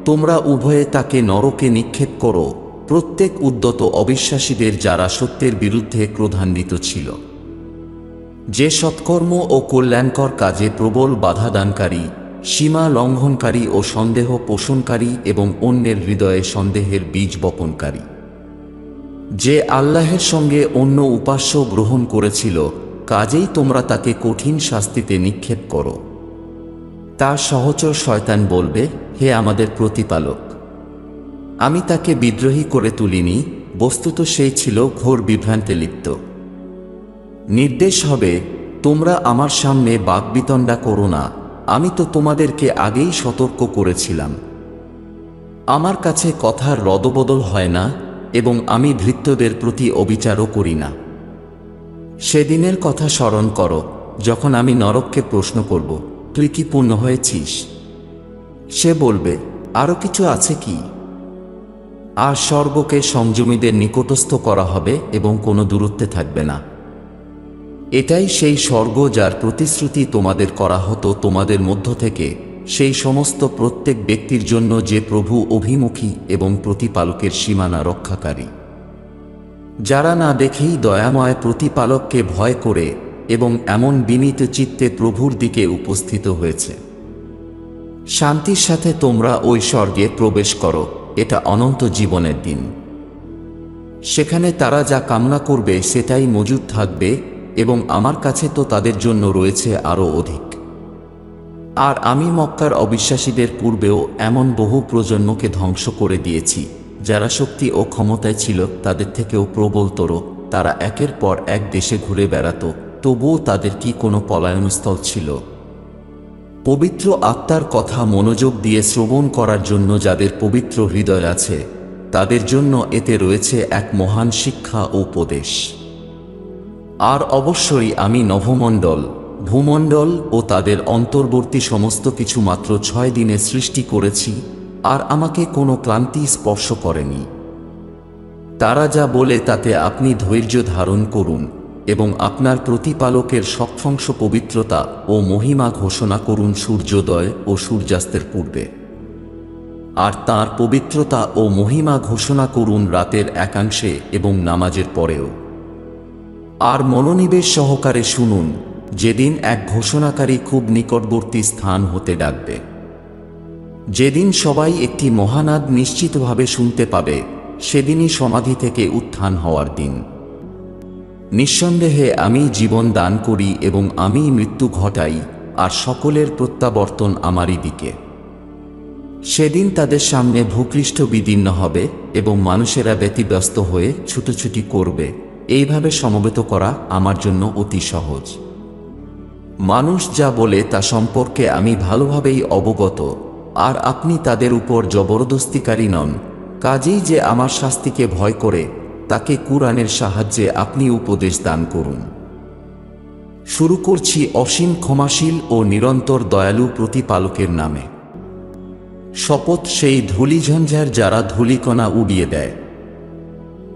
তোমরা উভয়ে তাকে নরকে নিক্ষেপ করো, প্রত্যেক উদ্যত অবিশ্বাসীদের যারা সত্যের বিরুদ্ধে ক্রোধান্বিত ছিল, যে সৎকর্ম ও কল্যাণকর কাজে প্রবল বাধাদানকারী, সীমা লঙ্ঘনকারী ও সন্দেহ পোষণকারী এবং অন্যের হৃদয়ে সন্দেহের বীজ বপনকারী, যে আল্লাহের সঙ্গে অন্য উপাস্য গ্রহণ করেছিল, কাজেই তোমরা তাকে কঠিন শাস্তিতে নিক্ষেপ করো। তার সহচর শয়তান বলবে, হে আমাদের প্রতিপালক, আমি তাকে বিদ্রোহী করে তুলিনি, বস্তুত সেই ছিল ঘোর বিভ্রান্তে লিপ্ত। নির্দেশ হবে, তোমরা আমার সামনে বাকবিতণ্ডা করো না, আমি তো তোমাদেরকে আগেই সতর্ক করেছিলাম। আমার কাছে কথার রদবদল হয় না এবং আমি ভৃত্যদের প্রতি অবিচারও করি না। সেদিনের কথা স্মরণ করো, যখন আমি নরককে প্রশ্ন করব, তুই কি পূর্ণ হয়েছিস? সে বলবে, আরও কিছু আছে কি? আর স্বর্গকে সংযমীদের নিকটস্থ করা হবে এবং কোনো দূরত্বে থাকবে না। এটাই সেই স্বর্গ যার প্রতিশ্রুতি তোমাদের করা হতো তোমাদের মধ্য থেকে, সেই সমস্ত প্রত্যেক ব্যক্তির জন্য যে প্রভু অভিমুখী এবং প্রতিপালকের সীমানা রক্ষাকারী, যারা না দেখেই দয়াময় প্রতিপালককে ভয় করে এবং এমন বিনীত চিত্তে প্রভুর দিকে উপস্থিত হয়েছে। শান্তির সাথে তোমরা ওই স্বর্গে প্রবেশ করো। এটা অনন্ত জীবনের দিন। সেখানে তারা যা কামনা করবে সেটাই মজুদ থাকবে, এবং আমার কাছে তো তাদের জন্য রয়েছে আরও অধিক। আর আমি মক্কার অবিশ্বাসীদের পূর্বেও এমন বহু প্রজন্মকে ধ্বংস করে দিয়েছি, যারা শক্তি ও ক্ষমতায় ছিল তাদের থেকেও প্রবলতর। তারা একের পর এক দেশে ঘুরে বেড়াত, তবুও তাদের কি কোনো পলায়নস্থল ছিল? পবিত্র আত্মার কথা মনোযোগ দিয়ে শ্রবণ করার জন্য যাদের পবিত্র হৃদয় আছে, তাদের জন্য এতে রয়েছে এক মহান শিক্ষা ও উপদেশ। আর অবশ্যই আমি নভমণ্ডল, ভূমণ্ডল ও তাদের অন্তর্বর্তী সমস্ত কিছু মাত্র 6 দিনে সৃষ্টি করেছি, আর আমাকে কোনো ক্লান্তি স্পর্শ করেনি। তারা যা বলে তাতে আপনি ধৈর্য ধারণ করুন এবং আপনার প্রতিপালকের সক্ষাংশ পবিত্রতা ও মহিমা ঘোষণা করুন সূর্যোদয় ও সূর্যাস্তের পূর্বে। আর তাঁর পবিত্রতা ও মহিমা ঘোষণা করুন রাতের একাংশে এবং নামাজের পরেও। আর মনোনিবেশ সহকারে শুনুন, যেদিন এক ঘোষণাকারী খুব নিকটবর্তী স্থান হতে ডাকবে, যেদিন সবাই একটি মহানাদ নিশ্চিতভাবে শুনতে পাবে, সেদিনই সমাধি থেকে উত্থান হওয়ার দিন। নিঃসন্দেহে আমি জীবন দান করি এবং আমি মৃত্যু ঘটাই, আর সকলের প্রত্যাবর্তন আমারই দিকে। সেদিন তাদের সামনে ভূপৃষ্ঠ বিদীর্ণ হবে এবং মানুষেরা ব্যতিব্যস্ত হয়ে ছুটোছুটি করবে। এইভাবে সমবেত করা আমার জন্য অতি সহজ। মানুষ যা বলে তা সম্পর্কে আমি ভালোভাবেই অবগত, আর আপনি তাদের উপর জবরদস্তিকারী নন। কাজেই যে আমার শাস্তিকে ভয় করে, তাকে কুরআনের সাহায্যে আপনি উপদেশ দান করুন। শুরু করছি অসীম ক্ষমাশীল ও নিরন্তর দয়ালু প্রতিপালকের নামে। শপথ সেই ধূলিঝঞ্ঝার যারা ধূলিকণা উড়িয়ে দেয়,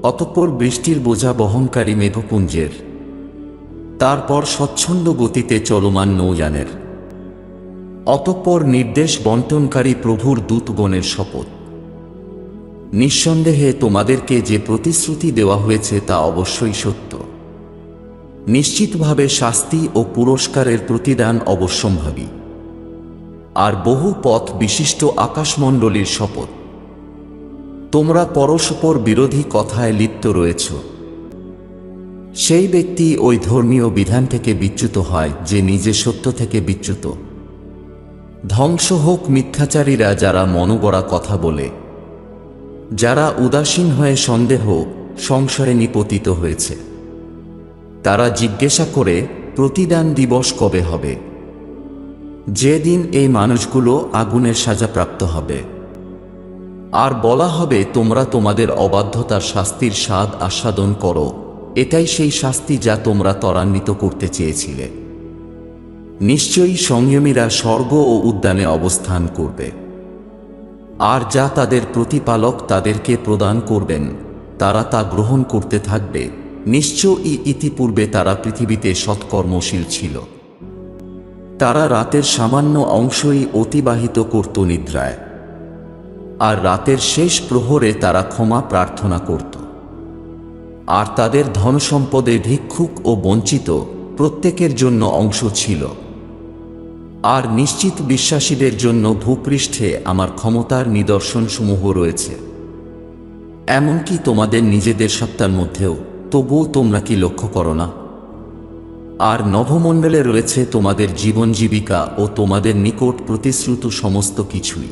অতঃপর বৃষ্টির বোঝা বহনকারী মেঘপুঞ্জের, তারপর স্বচ্ছন্দ গতিতে চলমান নৌযানের, অতঃপর নির্দেশ বন্টনকারী প্রভুর দূতগণের শপথ। নিঃসন্দেহে তোমাদেরকে যে প্রতিশ্রুতি দেওয়া হয়েছে তা অবশ্যই সত্য। নিশ্চিতভাবে শাস্তি ও পুরস্কারের প্রতিদান অবশ্যম্ভাবী। আর বহু পথ বিশিষ্ট আকাশমণ্ডলীর শপথ। তোমরা পরস্পর বিরোধী কথায় লিপ্ত রয়েছ। সেই ব্যক্তি ওই ধর্মীয় বিধান থেকে বিচ্যুত হয় যে নিজে সত্য থেকে বিচ্যুত। ধ্বংস হোক মিথ্যাচারীরা যারা মনগড়া কথা বলে, যারা উদাসীন হয়ে সন্দেহ সংশয়ে নিপতিত হয়েছে। তারা জিজ্ঞাসা করে, প্রতিদান দিবস কবে হবে? যেদিন এই মানুষগুলো আগুনের সাজাপ্রাপ্ত হবে। আর বলা হবে, তোমরা তোমাদের অবাধ্যতার শাস্তির স্বাদ আস্বাদন করো। এটাই সেই শাস্তি যা তোমরা ত্বরান্বিত করতে চেয়েছিলে। নিশ্চয়ই সংযমীরা স্বর্গ ও উদ্যানে অবস্থান করবে। আর যা তাদের প্রতিপালক তাদেরকে প্রদান করবেন, তারা তা গ্রহণ করতে থাকবে। নিশ্চয়ই ইতিপূর্বে তারা পৃথিবীতে সৎকর্মশীল ছিল। তারা রাতের সামান্য অংশই অতিবাহিত করত নিদ্রায়, আর রাতের শেষ প্রহরে তারা ক্ষমা প্রার্থনা করত। আর তাদের ধনসম্পদে ভিক্ষুক ও বঞ্চিত প্রত্যেকের জন্য অংশ ছিল। আর নিশ্চিত বিশ্বাসীদের জন্য ভূপৃষ্ঠে আমার ক্ষমতার নিদর্শনসমূহ রয়েছে, এমনকি তোমাদের নিজেদের সত্তার মধ্যেও। তবুও তোমরা কি লক্ষ্য করো না? আর নভমণ্ডলে রয়েছে তোমাদের জীবন জীবিকা ও তোমাদের নিকট প্রতিশ্রুত সমস্ত কিছুই।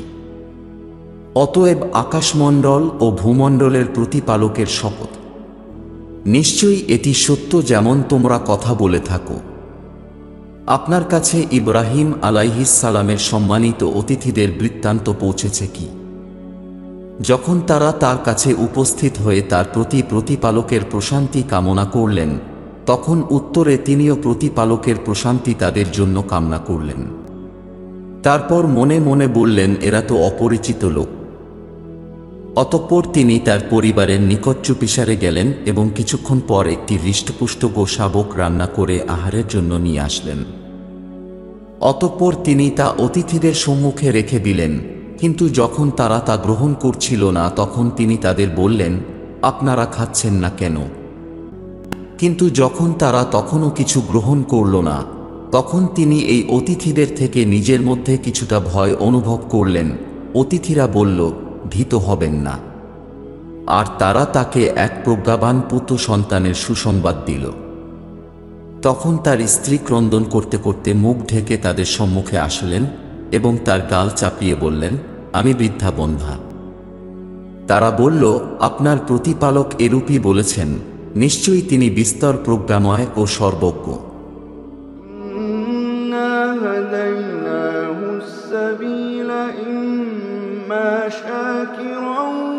অতএব আকাশমণ্ডল ও ভূমণ্ডলের প্রতিপালকের শপথ, নিশ্চয়ই এটি সত্য যেমন তোমরা কথা বলে থাকো। আপনার কাছে ইব্রাহিম আলাইহিস সালামের সম্মানিত অতিথিদের বৃত্তান্ত পৌঁছেছে কি? যখন তারা তার কাছে উপস্থিত হয়ে তার প্রতি প্রতিপালকের প্রশান্তি কামনা করলেন, তখন উত্তরে তিনিও প্রতিপালকের প্রশান্তি তাদের জন্য কামনা করলেন। তারপর মনে মনে বললেন, এরা তো অপরিচিত লোক। অতঃপর তিনি তার পরিবারের নিকট চুপিসারে গেলেন এবং কিছুক্ষণ পর একটি হৃষ্টপুষ্ট গোশাবক রান্না করে আহারের জন্য নিয়ে আসলেন। অতঃপর তিনি তা অতিথিদের সম্মুখে রেখে দিলেন, কিন্তু যখন তারা তা গ্রহণ করছিল না, তখন তিনি তাদের বললেন, আপনারা খাচ্ছেন না কেন? কিন্তু যখন তারা তখনও কিছু গ্রহণ করল না, তখন তিনি এই অতিথিদের থেকে নিজের মধ্যে কিছুটা ভয় অনুভব করলেন। অতিথিরা বলল, ভীত হবেন না। আর তারা তাকে এক প্রজ্ঞাবান পুত্র সন্তানের সুসংবাদ দিল। তখন তার স্ত্রী ক্রন্দন করতে করতে মুখ ঢেকে তাদের সম্মুখে আসলেন এবং তার গাল চাপিয়ে বললেন, আমি বৃদ্ধা বন্ধ্যা। তারা বলল, আপনার প্রতিপালক এরূপই বলেছেন, নিশ্চয়ই তিনি বিস্তর প্রজ্ঞাময় ও সর্বজ্ঞ। هديناه السبيل إما شاكرا